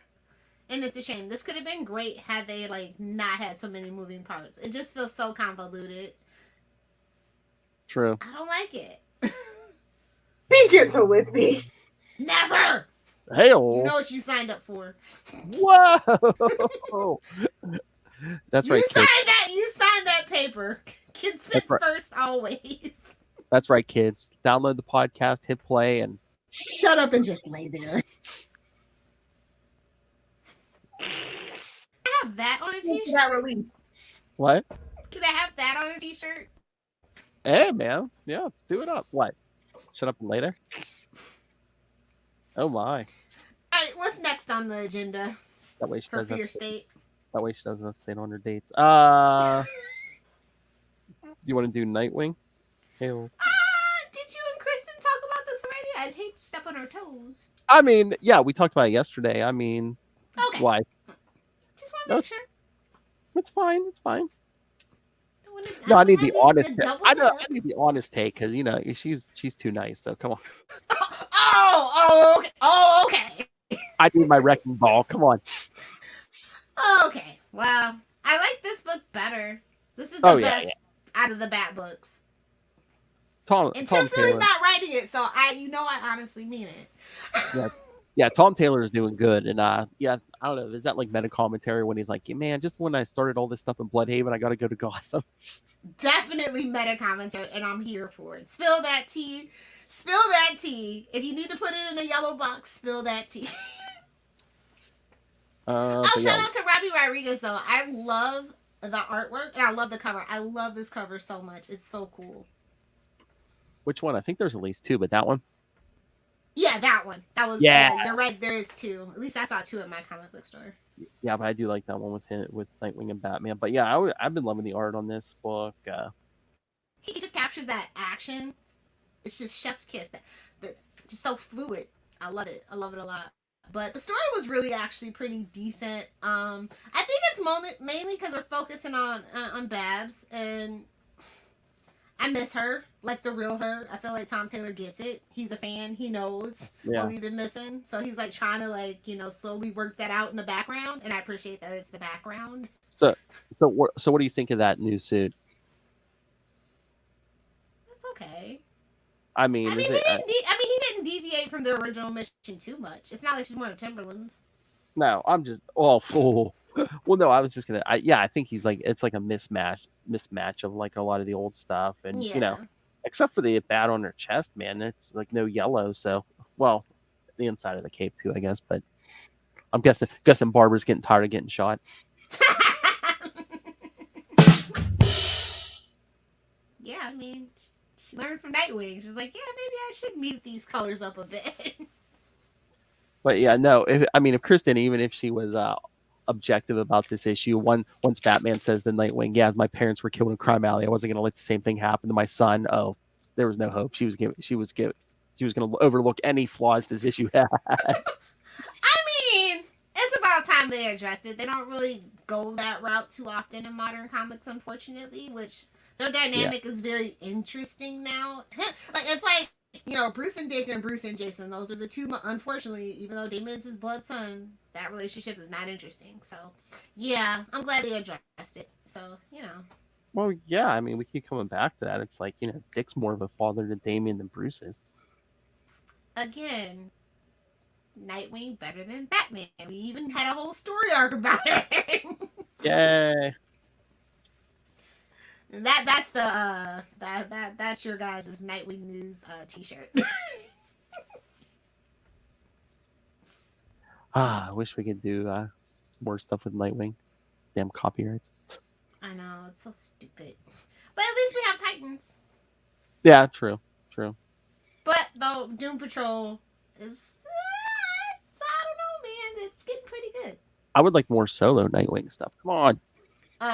And it's a shame. This could have been great had they not had so many moving parts. It just feels so convoluted. true. I don't like it. Be gentle with me. Never. Hey, You know what you signed up for. whoa. That's right, kids. You signed that paper. Consent That's right. first, always. That's right, kids. Download the podcast, hit play, and Shut up and just lay there. I have that on a t-shirt. That release. what? Can I have that on a t-shirt? Hey, man. Yeah, do it up. What? Shut up and later. Oh my. All right, what's next on the agenda That way she for doesn't. Fear Have to, State? that way she doesn't have to say it on her dates. You want to do Nightwing? Hey. Did you and Kristen talk about this already? I'd hate to step on her toes. I mean, yeah, we talked about it yesterday. I mean, Okay. why? Just want to make sure. It's fine. It's fine. I No, I don't need the have honest. double I know. dip. I need the honest take because she's too nice. So come on. Okay. Oh, okay. I need my wrecking ball. Come on. Okay. Well, I like this book better. This is the Oh, yeah, best out of the Bat books. Tom And Tim Silly's Taylor. not writing it, so I honestly mean it. Yeah, Tom Taylor is doing good, and yeah, I don't know. Is that like meta commentary when he's like, yeah, man, just when I started all this stuff in Bloodhaven, I got to go to Gotham. Definitely meta commentary, and I'm here for it. Spill that tea. Spill that tea. If you need to put it in a yellow box, spill that tea. But Shout yeah, out to Robbie Rodriguez, though. I love the artwork, and I love the cover. I love this cover so much. It's so cool. which one? I think there's at least two, but that one. Yeah, that one. That was. Yeah. You're right. There is two. At least I saw two at my comic book store. Yeah, but I do like that one with Nightwing and Batman. But yeah, I've been loving the art on this book. He just captures that action. It's just chef's kiss. That just so fluid. I love it. I love it a lot. But the story was really actually pretty decent. I think it's mainly because we're focusing on Babs, and I miss her, like the real her. I feel like Tom Taylor gets it. He's a fan. He knows what we've been missing. So he's like trying to slowly work that out in the background, and I appreciate that it's the background. So what do you think of that new suit? That's okay. I mean, he didn't deviate from the original mission too much. It's not like she's one of Timberland's. No, I'm just fool. Well, no, I was just gonna. I think he's like it's like a mismatch of like a lot of the old stuff, and Yeah. except for the bat on her chest, man, it's like no yellow. So, well, the inside of the cape too, I guess. But I'm guessing Barbara's getting tired of getting shot. Yeah, I mean, she learned from Nightwing. She's like, yeah, maybe I should mute these colors up a bit. But yeah, no. If Kristen, even if she was objective about this issue, once Batman says to Nightwing, "Yeah, my parents were killed in Crime Alley. I wasn't going to let the same thing happen to my son." Oh, there was no hope. She was going to overlook any flaws this issue had. I mean, it's about time they address it. They don't really go that route too often in modern comics, unfortunately, which their dynamic is very interesting now. It's like, Bruce and Dick and Bruce and Jason. Those are the two, unfortunately, even though Damian's his blood son, that relationship is not interesting. So, yeah, I'm glad they addressed it. So, Well, yeah, we keep coming back to that. It's like, Dick's more of a father to Damian than Bruce is. Again, Nightwing better than Batman. We even had a whole story arc about it. Yay. And that's the that's your guys' Nightwing News t-shirt. I wish we could do more stuff with Nightwing. Damn copyrights. I know, it's so stupid. But at least we have Titans. Yeah, true. But though Doom Patrol is I don't know, man, it's getting pretty good. I would like more solo Nightwing stuff. Come on.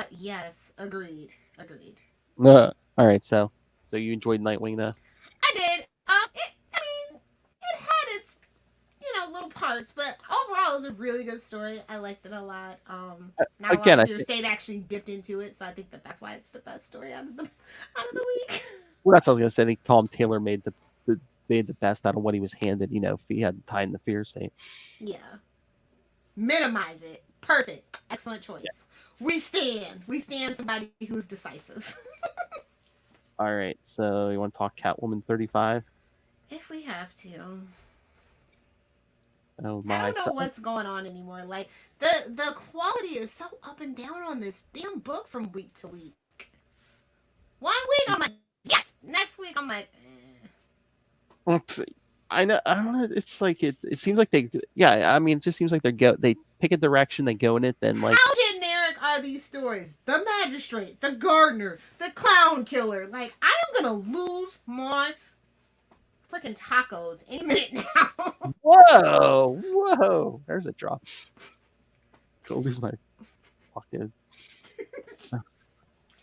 Yes, agreed. All right, so you enjoyed Nightwing though? I did. It had its little parts, but overall it was a really good story. I liked it a lot. Not Again, a lot of your state actually dipped into it, so I think that's why it's the best story out of the week. Well, that's what I was gonna say. I think Tom Taylor made the best out of what he was handed. If he had tied in the fear state. Yeah. Minimize it. Perfect. Excellent choice. Yeah. We stand somebody who's decisive. All right, so you want to talk Catwoman 35? If we have to. Oh my! I don't know what's going on anymore. Like the quality is so up and down on this damn book from week to week. 1 week I'm like, yes. Next week I'm like, I know. I don't know. It's like it seems like they. Yeah, it just seems like they pick a direction, they go in it, then like. How generic are these stories? The magistrate, the gardener, the clown killer. Like, I am gonna lose my freaking tacos any minute now. Whoa! There's a drop. Go lose my tacos.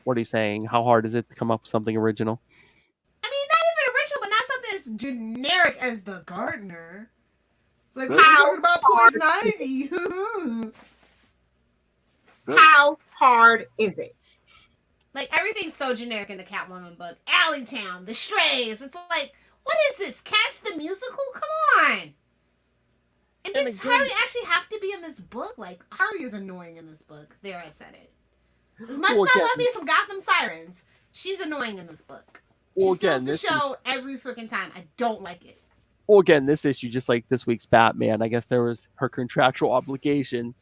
What are you saying? How hard is it to come up with something original? As generic as the gardener. It's like, we're talking about poison ivy. How hard is it? Like, everything's so generic in the Catwoman book. Alleytown, the Strays. It's like, what is this? Cats the musical? Come on. And does Harley actually have to be in this book? Like, Harley is annoying in this book. There, I said it. As much as I love me some Gotham Sirens, she's annoying in this book. She steals the show every freaking time. I don't like it. Well, again, this issue, just like this week's Batman, I guess there was her contractual obligation.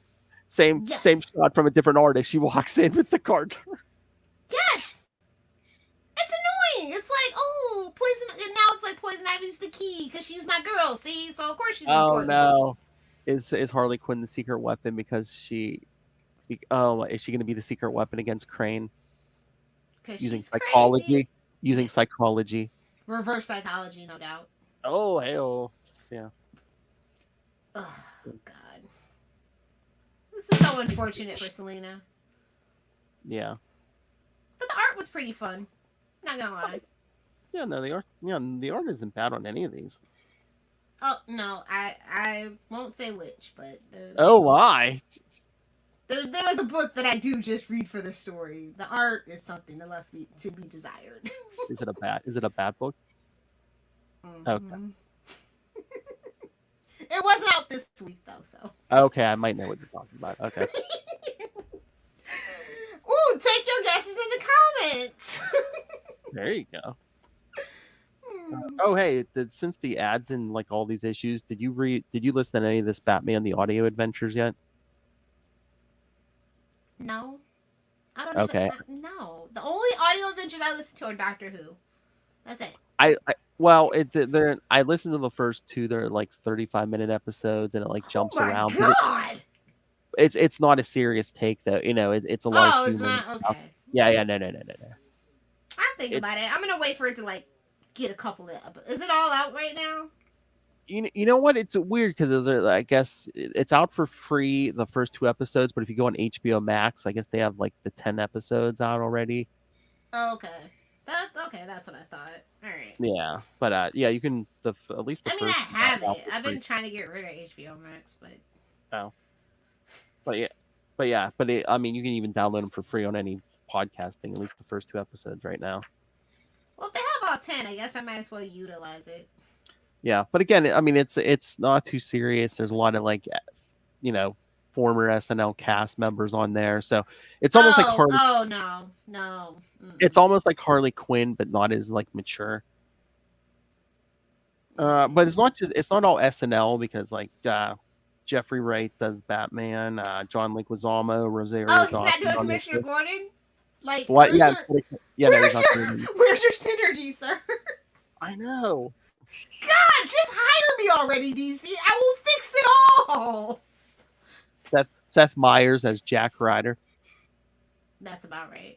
Same shot from a different artist. She walks in with the card. Yes! It's annoying. It's like, oh, poison. And now it's like Poison Ivy's the key because she's my girl. See? So, of course she's important. Oh, no. Is Harley Quinn the secret weapon because is she going to be the secret weapon against Crane? Using psychology? Crazy. Using psychology. Reverse psychology, no doubt. Oh, hey-oh. Yeah. Oh, God. This is so unfortunate for Selena. Yeah. But the art was pretty fun. Not gonna lie. Yeah, no, the art isn't bad on any of these. Oh, no, I won't say which, but... Oh, why? There was a book that I do just read for the story. The art is something that left me to be desired. Is it a bad book? Mm-hmm. Okay. It wasn't out this week though, so. Okay, I might know what you're talking about. Okay. Ooh, take your guesses in the comments. There you go. Oh, hey, since the ads in like all these issues, did you listen to any of this Batman the Audio Adventures yet? No, I don't Okay. even. No, the only audio adventures I listen to are Doctor Who. That's it. Well, I listened to the first two. They're like 35-minute episodes, and it like Oh jumps my around. But god! it's not a serious take though. It's a lot of Oh, it's humor. not okay. Yeah, no. I'm thinking about it. I'm gonna wait for it to like get a couple of. Is it all out right now? You know what? It's weird because I guess it's out for free the first two episodes, but if you go on HBO Max, I guess they have like the 10 episodes out already. Okay, that's okay. That's what I thought. All right. Yeah, but yeah, you can at least the I mean, I first. have out it. for I've free. been trying to get rid of HBO Max, but Oh, I mean, you can even download them for free on any podcasting. At least the first two episodes right now. well, if they have all 10, I guess I might as well utilize it. Yeah, but again, I mean, it's not too serious. There's a lot of like, former SNL cast members on there, so it's almost like Harley. Oh no. It's almost like Harley Quinn, but not as like mature. But it's not all SNL because like Jeffrey Wright does Batman, John Leguizamo, Rosario Oh, he's not Dawson doing on this Commissioner list. Gordon. Like, What? where's Yeah, your, no, where's he's not your, doing it. where's your synergy, sir? I know. God, just hire me already, DC. I will fix it all. Seth Meyers as Jack Ryder. That's about right.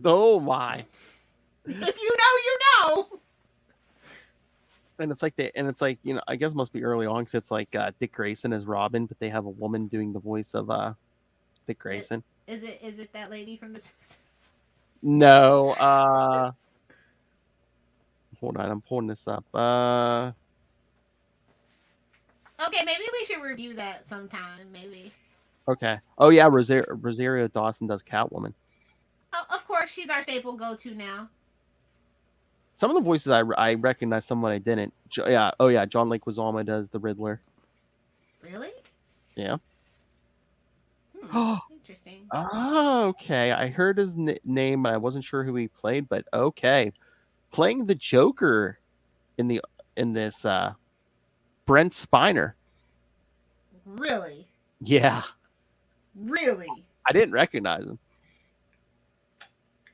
Oh my! If you know, you know. And it's like I guess it must be early on because it's like Dick Grayson as Robin, but they have a woman doing the voice of Dick Grayson. Is it that lady from The Simpsons? No. Hold on, I'm pulling this up. Okay, maybe we should review that sometime. Maybe. Okay. Oh yeah, Rosario Dawson does Catwoman. Oh, of course, she's our staple go-to now. Some of the voices I recognize, some I didn't. Yeah. Oh yeah, John Leguizamo does the Riddler. Really? Yeah. Interesting. Oh, okay. I heard his name, but I wasn't sure who he played. But okay, playing the Joker in this Brent Spiner. Really? Yeah. Really? I didn't recognize him.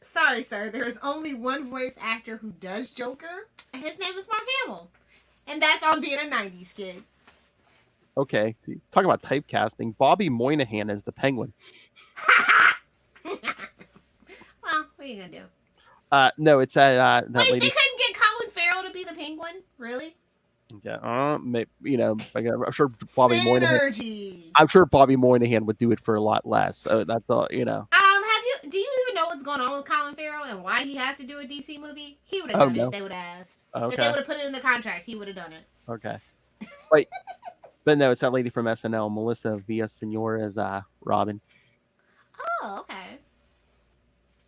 Sorry, sir. There is only one voice actor who does Joker, and his name is Mark Hamill. And that's on being a 90s kid. Okay. Talking about typecasting, Bobby Moynihan is the Penguin. Well, what are you going to do? No, it's that Wait, lady. they couldn't get Colin Farrell to be the Penguin? Really? Yeah, I'm sure Bobby Moynihan. Synergy. I'm sure Bobby Moynihan would do it for a lot less. So that's all. Do you even know what's going on with Colin Farrell and why he has to do a DC movie? He would have done it if they would have asked. Okay. If they would have put it in the contract, he would have done it. Okay. Wait, but no, it's that lady from SNL, Melissa Villaseñor as Robin. Oh, okay.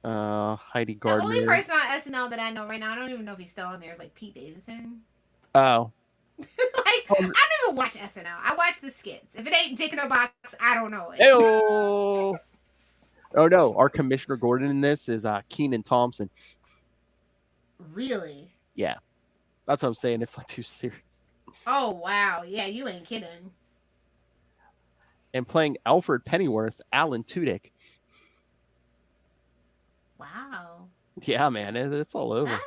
Heidi The Gardner. only person on SNL that I know right now, I don't even know if he's still on there, is like Pete Davidson. Oh. I don't even watch SNL. I watch the skits. If it ain't Dick in a Box, I don't know it. Hey-oh. Oh no, our Commissioner Gordon in this is Kenan Thompson. Really? Yeah. That's what I'm saying. It's not too serious. Oh, wow. Yeah, you ain't kidding. And playing Alfred Pennyworth, Alan Tudyk. Wow. Yeah, man, it's all over.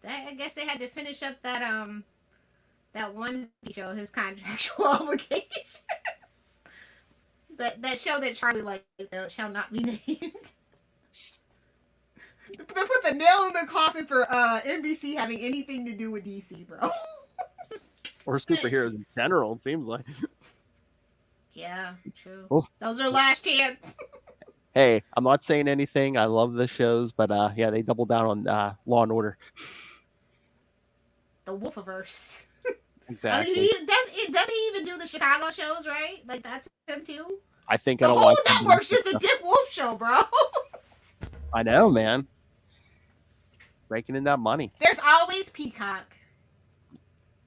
I guess they had to finish up that one show, his contractual obligation. that show that Charlie liked, shall not be named. They put the nail in the coffin for NBC having anything to do with DC, bro. Or superheroes in general, it seems like. Yeah, true. Oh. Those are last chance. Hey, I'm not saying anything. I love the shows, but yeah, they double down on Law and Order. The Wolfiverse. Exactly. I mean, doesn't he even do the Chicago shows, right? Like, that's him too? I think The I don't whole watch network's just a Dick Wolf show, bro. I know, man. Raking in that money. There's always Peacock.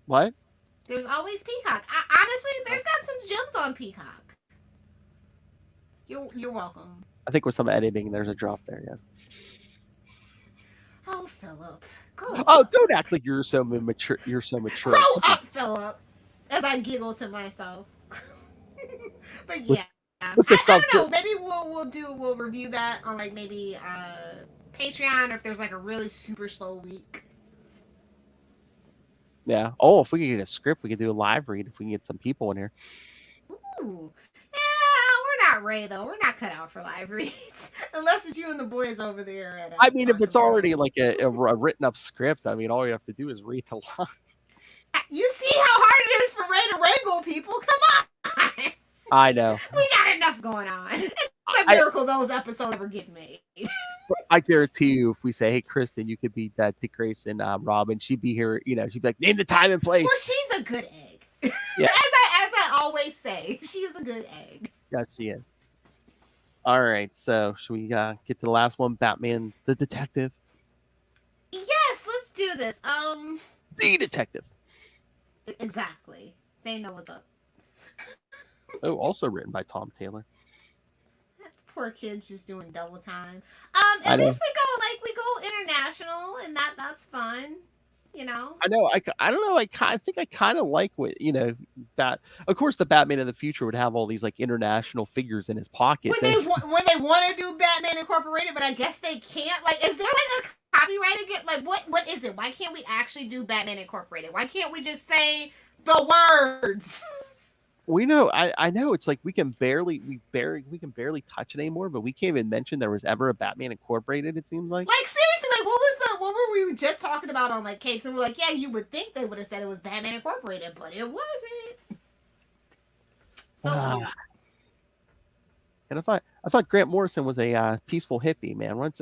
What? There's always Peacock. Honestly, there's got some gems on Peacock. You're welcome. I think with some editing, there's a drop there, yes. Oh, Philip. Grow up. Oh, don't act like you're so mature. You're so mature. Grow up, Philip. As I giggle to myself. But yeah. With the I stuff don't know. Maybe we'll review that on like maybe Patreon, or if there's like a really super slow week. Yeah. Oh, if we could get a script, we could do a live read. If we can get some people in here. Ooh. Yeah, we're not Ray though. We're not cut out for live reads. Unless it's you and the boys over there at I mean, if Quantum it's already Zone. like a written up script, I mean, all you have to do is read the line. You see how hard it is for Ray to wrangle people? Come on. I know. We got enough going on. It's a miracle those episodes ever get made. I guarantee you, if we say, "Hey, Kristen, you could be that Dick Grayson, Robin," she'd be here. You know, she'd be like, "Name the time and place." Well, she's a good egg. Yeah. As I always say, she is a good egg. Yeah, she is. All right, so should we get to the last one? Batman, the detective. Yes, let's do this. The detective. Exactly. They know what's up. Oh, also written by Tom Taylor. Poor kid's just doing double time. I At know. least we go international, and that's fun. You know. I know. I don't know. I think I kind of like what that. Of course, the Batman of the future would have all these like international figures in his pocket. When they want to do Batman Incorporated, but I guess they can't. Like, is there like a copyright again? Like, what is it? Why can't we actually do Batman Incorporated? Why can't we just say the words? We know. I know. It's like we can barely touch it anymore. But we can't even mention there was ever a Batman Incorporated. It seems like. Like seriously, like what were we just talking about on like Capes? And we're like, yeah, you would think they would have said it was Batman Incorporated, but it wasn't. So weird. And I thought Grant Morrison was a peaceful hippie, man. What's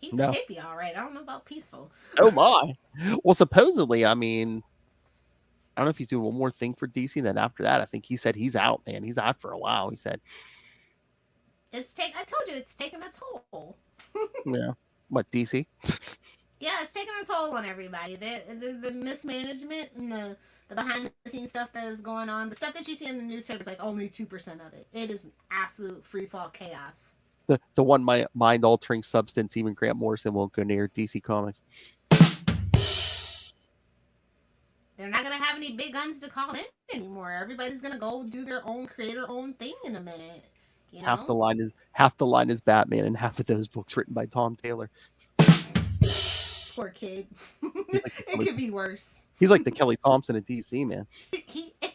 He's No. a hippie, all right. I don't know about peaceful. Oh my. Well, supposedly, I mean, I don't know if he's doing one more thing for DC. And then after that, I think he said he's out, man. He's out for a while. He said, I told you it's taking a toll. yeah. What, DC? Yeah, it's taking a toll on everybody. The mismanagement and the behind the scenes stuff that is going on. The stuff that you see in the newspaper is like only 2% of it. It is absolute free fall chaos. The one mind altering substance, even Grant Morrison won't go near DC Comics. They're not gonna have any big guns to call in anymore. Everybody's gonna go do their own creator own thing in a minute. You know? Half the line is Batman, and half of those books written by Tom Taylor. Poor kid. Like It could be worse. He's like the Kelly Thompson of DC, man. He is.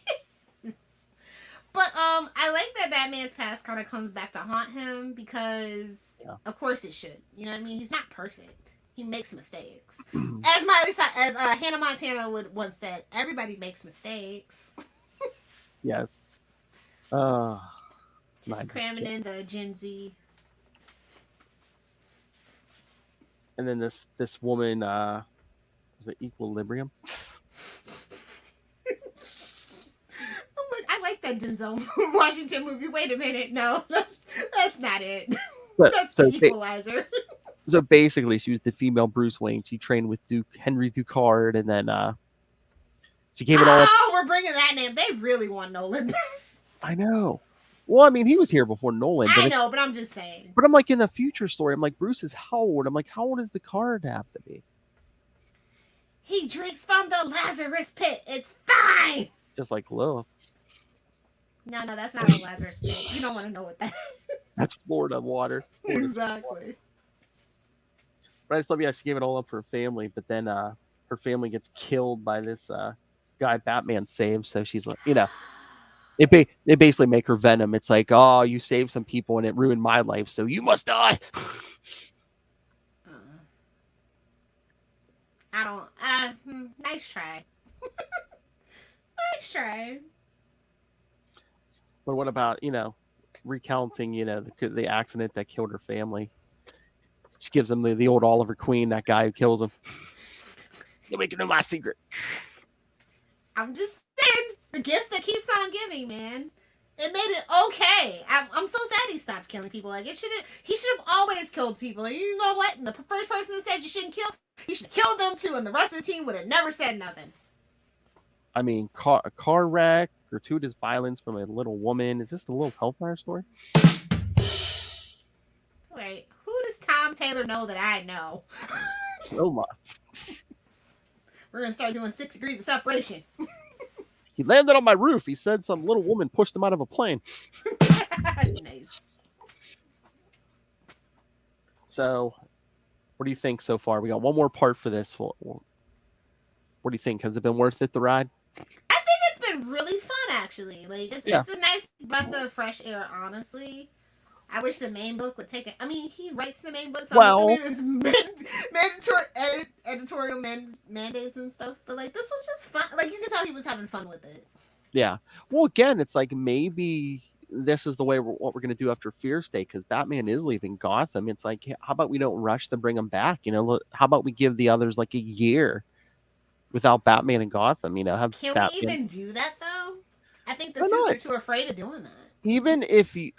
But I like that Batman's past kind of comes back to haunt him because, of course, it should. You know what I mean? He's not perfect. He makes mistakes. As Hannah Montana would once said, everybody makes mistakes. Yes. Just cramming in the Gen Z. And then this woman, was it Equilibrium? I like that Denzel Washington movie. Wait a minute. No, that's not it. But, That's the Equalizer. So basically, she was the female Bruce Wayne. She trained with Henry Ducard, and then she gave it all up. Oh, we're bringing that name. They really want Nolan. I know. Well, I mean, he was here before Nolan. I know, but I'm just saying. But I'm like, in the future story, I'm like, Bruce is how old? I'm like, how old does Ducard have to be? He drinks from the Lazarus pit. It's fine. Just like Lilith. No, that's not a Lazarus pit. You don't want to know what that is. That's Florida water. Florida Exactly. water. But I just love, she gave it all up for her family, but then her family gets killed by this guy Batman saves. So she's like, they basically make her Venom. It's like, oh, you saved some people and it ruined my life, so you must die. I don't. Nice try. Nice try. But what about, recounting, the accident that killed her family? She gives him the old Oliver Queen, that guy who kills him. Nobody can know my secret. I'm just saying, the gift that keeps on giving, man. It made it okay. I'm so sad he stopped killing people. Like, he should have always killed people. And you know what? And the first person that said you shouldn't kill, you should have killed them too. And the rest of the team would have never said nothing. I mean, a car wreck, gratuitous violence from a little woman. Is this the little Hellfire story? Wait, who does Tom Taylor know that I know. Oh my. We're gonna start doing 6 degrees of separation. He landed on my roof. He said some little woman pushed him out of a plane. Nice. So, what do you think so far? We got one more part for this. What do you think? Has it been worth it, the ride? I think it's been really fun, actually. Like, it's a nice breath of fresh air, honestly. I wish the main book would take it. I mean, he writes the main book, so I'm assuming it's mandatory editorial mandates and stuff. But, like, this was just fun. Like, you can tell he was having fun with it. Yeah. Well, again, it's like maybe this is the way what we're going to do after Fierce Day, because Batman is leaving Gotham. It's like, how about we don't rush to bring him back? You know, how about we give the others like a year without Batman in Gotham? You know, have Can Batman... we even do that, though? I think the suits are too afraid of doing that. Even if you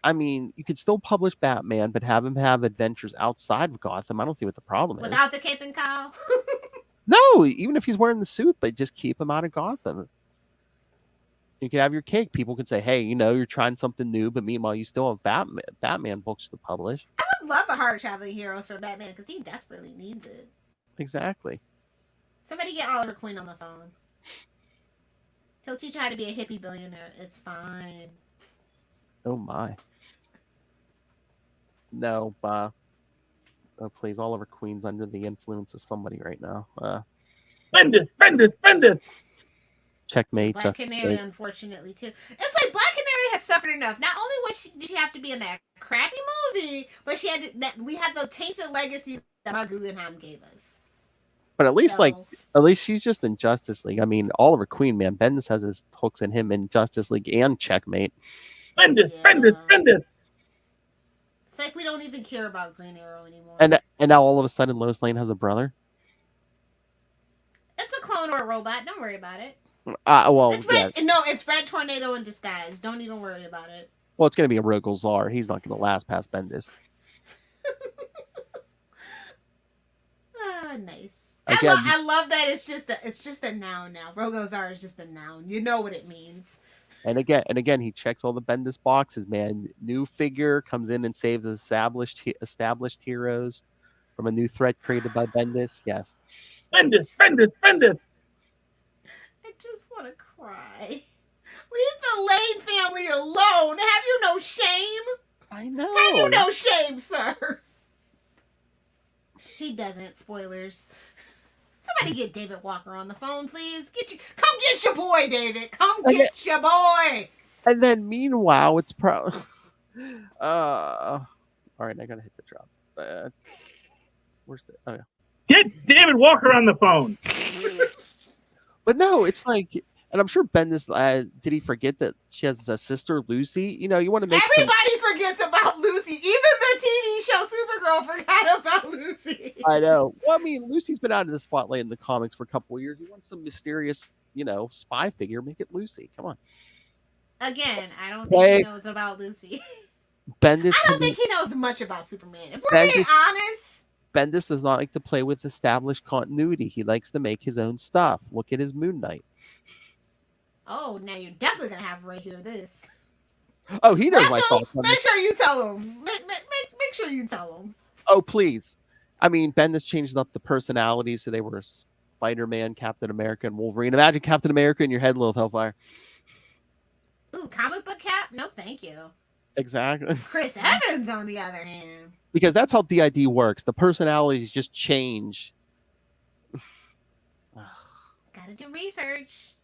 could still publish Batman, but have him have adventures outside of Gotham. I don't see what the problem is. Without the cape and cowl? No, even if he's wearing the suit, but just keep him out of Gotham. You could have your cake. People could say, hey, you know, you're trying something new, but meanwhile, you still have Batman books to publish. I would love a hard traveling heroes for Batman, because he desperately needs it. Exactly. Somebody get Oliver Queen on the phone. He'll teach you how to be a hippie billionaire. It's fine. Oh my. No, oh please, Oliver Queen's under the influence of somebody right now. Spend this. Checkmate. Black Canary, unfortunately, too. It's like Black Canary has suffered enough. Not only did she have to be in that crappy movie, but we had the tainted legacy that Mark Guggenheim gave us. But at least she's just in Justice League. I mean, Oliver Queen, man, Bendis has his hooks in him in Justice League and Checkmate. Spend this. It's like we don't even care about Green Arrow anymore. And now all of a sudden Lois Lane has a brother? It's a clone or a robot. Don't worry about it. It's Red. Yes. No, it's Red Tornado in disguise. Don't even worry about it. Well, it's going to be a Rogol Czar. He's not going to last past Bendis. Nice. Again, I love that it's just a noun now. Rogol Czar is just a noun. You know what it means. And again, he checks all the Bendis boxes, man. New figure comes in and saves established heroes from a new threat created by Bendis. Yes. Spend this. I just want to cry. Leave the Lane family alone. Have you no shame? I know. Have you no shame, sir? He doesn't. Spoilers. Somebody get David Walker on the phone, please. Come get your boy, David. Come get your boy. And then meanwhile, it's probably... all right, I gotta hit the drop. Where's the... Oh, yeah. Get David Walker on the phone. But no, it's like... And I'm sure Bendis... did he forget that she has a sister, Lucy? You know, you want to make Everybody forgets about Lucy. Even the TV show Supergirl forgot about Lucy. I know. Well, I mean, Lucy's been out of the spotlight in the comics for a couple of years. You want some mysterious, spy figure, make it Lucy. Come on. Again, I don't think he knows about Lucy. Bendis. I don't think he knows much about Superman. If we're being honest. Bendis does not like to play with established continuity. He likes to make his own stuff. Look at his Moon Knight. Oh, now you're definitely going to have Ray hear this. Oh, he knows my thoughts on this. Make sure you tell him. Make sure you tell him. Oh, please. I mean, Bendis changed up the personalities so they were Spider-Man, Captain America, and Wolverine. Imagine Captain America in your head, Lilith Hellfire. Ooh, comic book Cap? No, thank you. Exactly. Chris Evans, on the other hand. Because that's how DID works. The personalities just change. Gotta do research.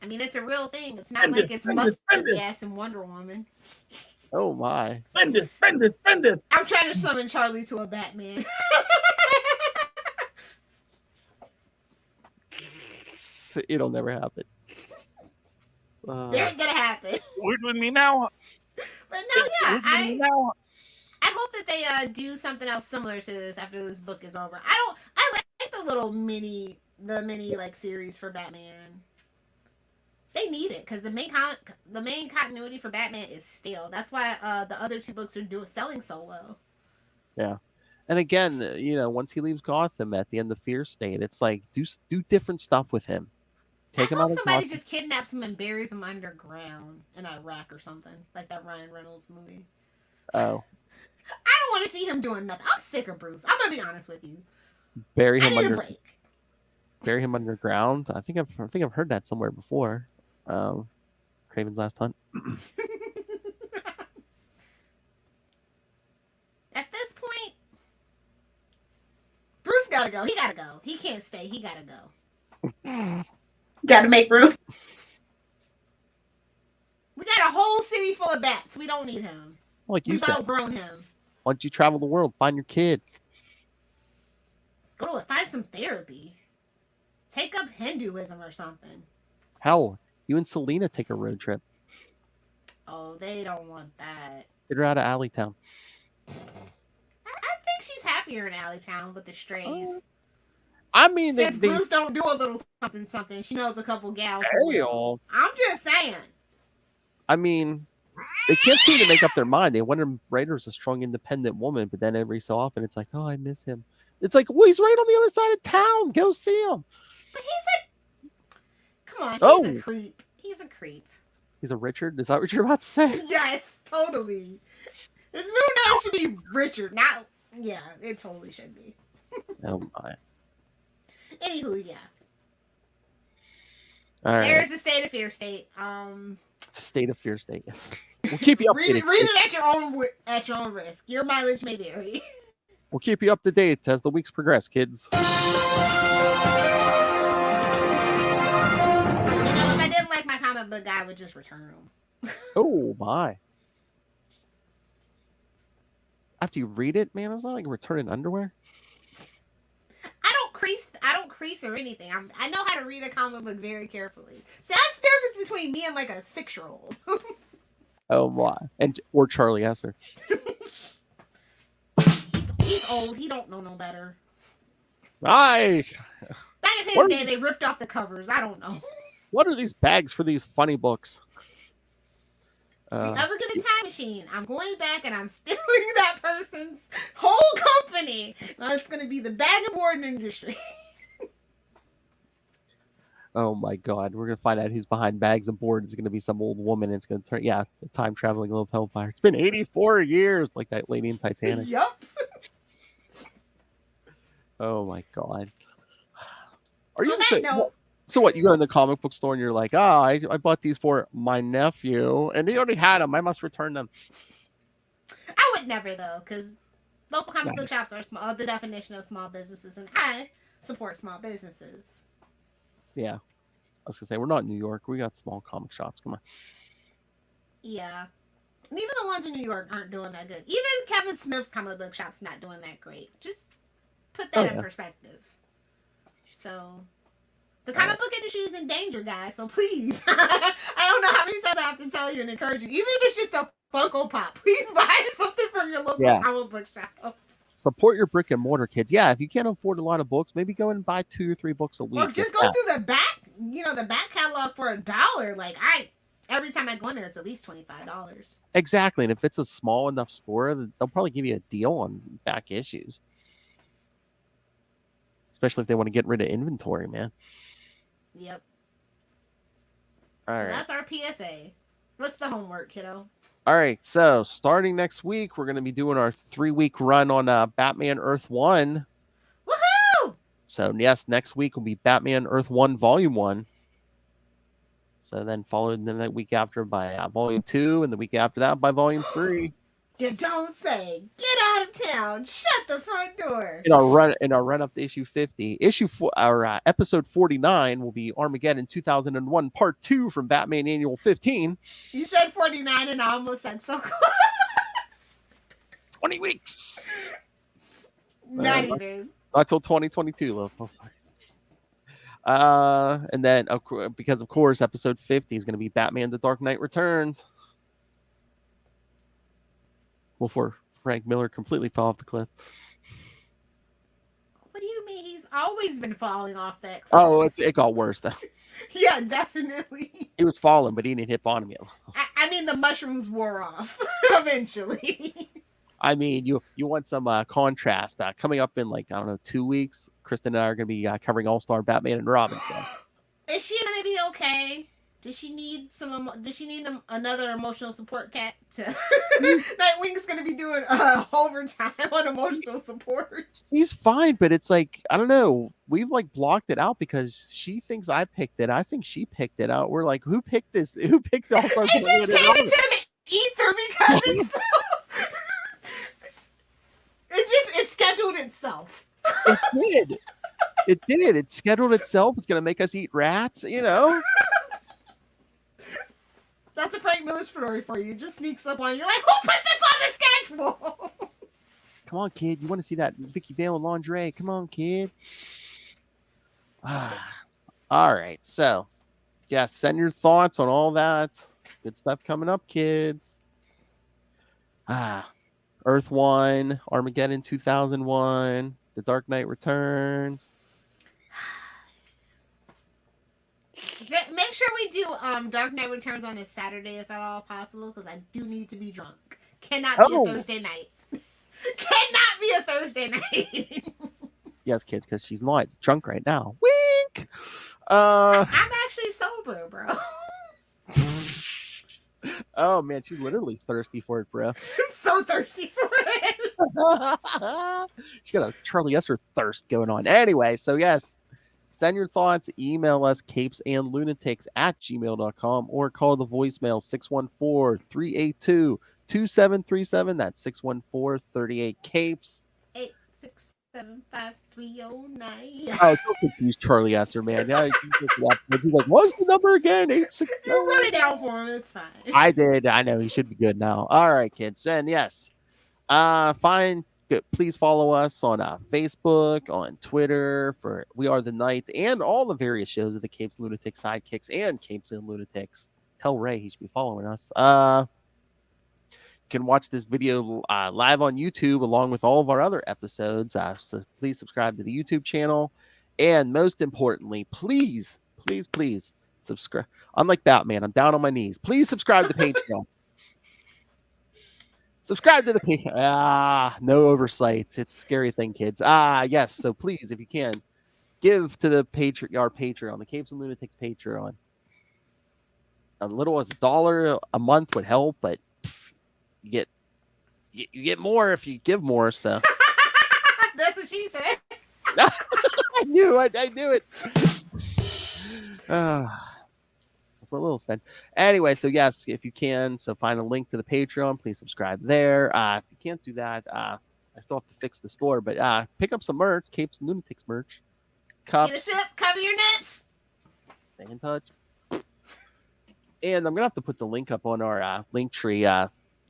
I mean, it's a real thing. It's not like it's mustard gas and Wonder Woman. Oh, my. Spend this. I'm trying to summon Charlie to a Batman. It'll never happen. It ain't gonna happen. Weird with me now. But no, yeah, I hope that they do something else similar to this after this book is over. I like the little mini like series for Batman. They need it because the main continuity for Batman is stale. That's why the other two books are selling so well. Yeah, and again, once he leaves Gotham at the end of Fierce State, it's like do different stuff with him. Take him out of somebody Gotham. just kidnaps him and buries him underground in Iraq or something, like that Ryan Reynolds movie. Oh, I don't want to see him doing nothing. I'm sick of Bruce. I'm gonna be honest with you. Bury I him need a under break. bury him underground. I think I've heard that somewhere before. Craven's Last Hunt. At this point, Bruce gotta go. He gotta go. He can't stay. He gotta go. Gotta make room. We got a whole city full of bats. We don't need him. Like you We've said, outgrown him. why don't you travel the world, find your kid? Go find some therapy. Take up Hinduism or something. Hell, you and Selena take a road trip. Oh, they don't want that. Get her out of Alleytown. I think she's happier in Alleytown with the strays. I mean, Since Bruce don't do a little something something, she knows a couple gals. who will. I'm just saying. I mean, they can't seem to make up their mind. They want Ryder's a strong, independent woman, but then every so often it's like, oh, I miss him. It's like, well, he's right on the other side of town. Go see him. But come on, he's a creep. He's a creep. He's a Richard? Is that what you're about to say? Yes, totally. His middle name should be Richard. Not, yeah, it totally should be. Oh my. Anywho, yeah. All right. There's the State of Fear State. State of Fear State. We'll keep you Read updated. it at your own risk. Your mileage may vary. We'll keep you up to date as the weeks progress, kids. If I didn't like my comic book guy, I would just return them. Oh my. After you read it, man, it's not like returning underwear. I don't crease or anything. I know how to read a comic book very carefully. So that's the difference between me and like a 6-year-old. Oh my. Or Charlie Esser. He's old. He don't know no better. Aye. Back in his day, they ripped off the covers. I don't know. What are these bags for these funny books? If you ever get a time machine, I'm going back and I'm stealing that person's whole company. It's going to be the bag and board industry. Oh my God. We're going to find out who's behind bags and boards. It's going to be some old woman. It's going to turn, a time traveling little hellfire. It's been 84 years, like that lady in Titanic. Yup. Oh my God. Are you On that note, so what? You go in the comic book store and you're like, I bought these for my nephew, and he already had them. I must return them. I would never though, because local comic book shops are small. The definition of small businesses, and I support small businesses. Yeah, I was gonna say we're not in New York. We got small comic shops. Come on. Yeah, and even the ones in New York aren't doing that good. Even Kevin Smith's comic book shop's not doing that great. Just put that in perspective. So. The comic book industry is in danger, guys. So please, I don't know how many times I have to tell you and encourage you. Even if it's just a Funko Pop, please buy something from your local comic book shop. Support your brick and mortar, kids. Yeah, if you can't afford a lot of books, maybe go and buy 2 or 3 books a week. Or just go through the back, the back catalog for $1. Like every time I go in there, it's at least $25. Exactly, and if it's a small enough store, they'll probably give you a deal on back issues. Especially if they want to get rid of inventory, man. Yep. All right. That's our PSA. What's the homework, kiddo? All right. So starting next week, we're going to be doing our 3-week run on Batman Earth 1. Woohoo! So yes, next week will be Batman Earth 1 Volume 1. So then followed in that week after by Volume 2, and the week after that by Volume 3. You don't say. Get out of town. Shut the front door. In our run up to issue 50, episode 49 will be Armageddon 2001 Part 2 from Batman Annual 15. You said 49 and I almost said so close. 20 weeks. Not even. Not till 2022, love. And then because of course episode 50 is going to be Batman The Dark Knight Returns. Before Frank Miller completely fell off the cliff. What do you mean? He's always been falling off that cliff. Oh, it got worse though. Yeah, definitely. He was falling, but he didn't hit bottom yet. I mean, the mushrooms wore off eventually. I mean, you want some contrast. Coming up in 2 weeks, Kristen and I are going to be covering All-Star Batman and Robin. So. Is she going to be okay? Does she need another emotional support cat? Nightwing's gonna be doing overtime on emotional support. She's fine, but it's like, I don't know. We've like blocked it out because she thinks I picked it. I think she picked it out. We're like, who picked this? Who picked all stars? It just came into the ether because it scheduled itself. It did. It did. It scheduled itself. It's gonna make us eat rats. That's a Frank Miller story for you. Just sneaks up on you. You're like, who put this on the schedule? Come on, kid. You want to see that Vicky Vale lingerie? Come on, kid. All right. So, yeah, send your thoughts on all that. Good stuff coming up, kids. Earth 1, Armageddon 2001, The Dark Knight Returns. Make sure we do Dark Knight Returns on a Saturday if at all possible, because I do need to be drunk. Cannot be a Thursday night. Cannot be a Thursday night. Yes, kids, because she's not drunk right now. Wink. I'm actually sober, bro. Oh man, she's literally thirsty for it, bro. So thirsty for it. She got a Charlie Esser thirst going on. Anyway, so yes, send your thoughts. Email us capesandlunatics@gmail.com or call the voicemail 614-382-2737. That's 614-38-CAPES. 8675309. Oh, don't confuse Charlie Esser, man. Yeah, he's like, what's the number again? 867. You wrote it down for him. It's fine. I did. I know he should be good now. All right, kids. And yes, please follow us on Facebook, on Twitter for We Are the Night, and all the various shows of the Capes and Lunatics Sidekicks and Capes and Lunatics. Tell Ray he should be following us. You can watch this video live on YouTube along with all of our other episodes. So please subscribe to the YouTube channel. And most importantly, please subscribe. Unlike Batman, I'm down on my knees. Please subscribe to Patreon. Subscribe to the Patreon. No oversight. It's a scary thing, kids. Yes. So please, if you can, give to the our Patreon, the Capes and Lunatics Patreon. A little as $1 a month would help, but you get more if you give more. So that's what she said. I knew it. That's what Lil said. Anyway, so yes, if you can, so find a link to the Patreon. Please subscribe there. If you can't do that, I still have to fix the store, but pick up some merch, Capes and Lunatics merch, cups. Get a sip, cover your nips. Stay in touch. And I'm gonna have to put the link up on our link tree.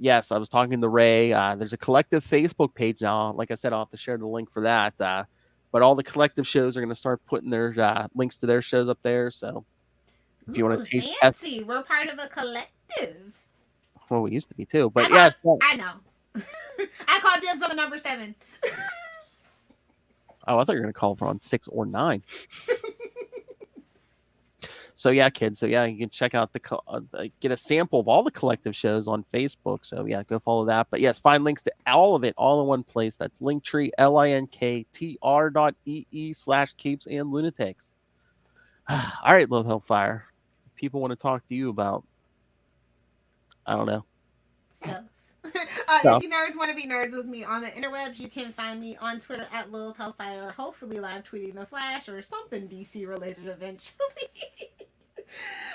Yes, I was talking to Ray. There's a collective Facebook page now. Like I said, I'll have to share the link for that. But all the collective shows are going to start putting their links to their shows up there. So if you want to fancy, we're part of a collective. Well, we used to be too. But yes, I know. I call dibs on the number 7. Oh, I thought you were going to call for on 6 or 9. So yeah, kids. So yeah, you can check out get a sample of all the collective shows on Facebook. So yeah, go follow that. But yes, find links to all of it all in one place. That's Linktree, linktr.ee/Capes and Lunatics. All right, Lil Hellfire. People want to talk to you about, I don't know, stuff. If you nerds want to be nerds with me on the interwebs, you can find me on Twitter at Lil Hellfire, hopefully live tweeting The Flash or something DC related eventually.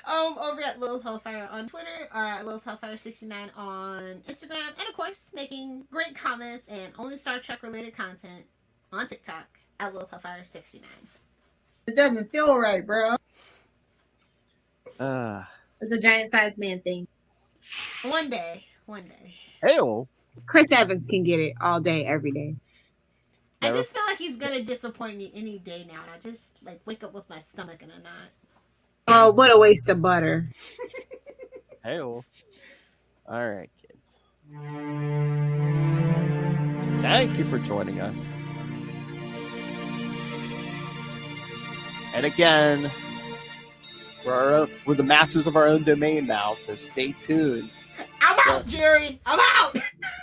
Over at Lil Hellfire on Twitter, Lil Hellfire69 on Instagram, and of course making great comments and only Star Trek related content on TikTok at Lil Hellfire69. It doesn't feel right, bro. It's a giant sized man thing. One day. Hell. Chris Evans can get it all day, every day. I just feel like he's gonna disappoint me any day now, and I just like wake up with my stomach in a knot. Oh, what a waste of butter. Hell. All right, kids. Thank you for joining us. And again, we're the masters of our own domain now, so stay tuned. I'm out, Jerry. I'm out.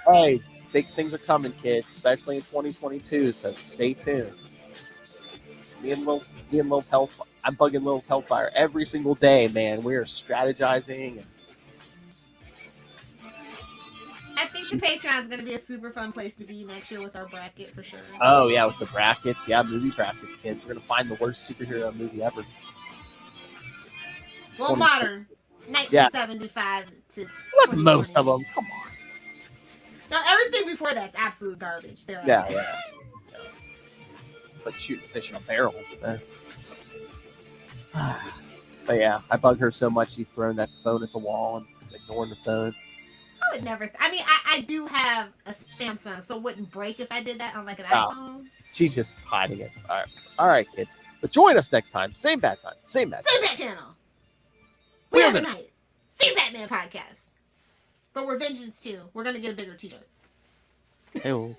Hey, big things are coming, kids, especially in 2022, so stay tuned. I'm bugging Little Hellfire every single day, man. We are strategizing. And I think the Patreon is going to be a super fun place to be next year with our bracket for sure. oh yeah, with the brackets, movie brackets, kids. We're gonna find the worst superhero movie ever. Well, modern. 1975 to What's most of 2020. them? Come on. Now, everything before that's absolute garbage. They're Yeah. Like shooting fish in a barrel. But yeah, I bug her so much she's throwing that phone at the wall and ignoring the phone. I would never. I mean, I do have a Samsung, so it wouldn't break if I did that on like an Oh. iPhone. She's just hiding it. All right, kids. But join us next time. Same bad time. Same bad. Same Bat channel. We are the night. The Batman podcast. But we're Vengeance too. We're gonna get a bigger t-shirt. Ew.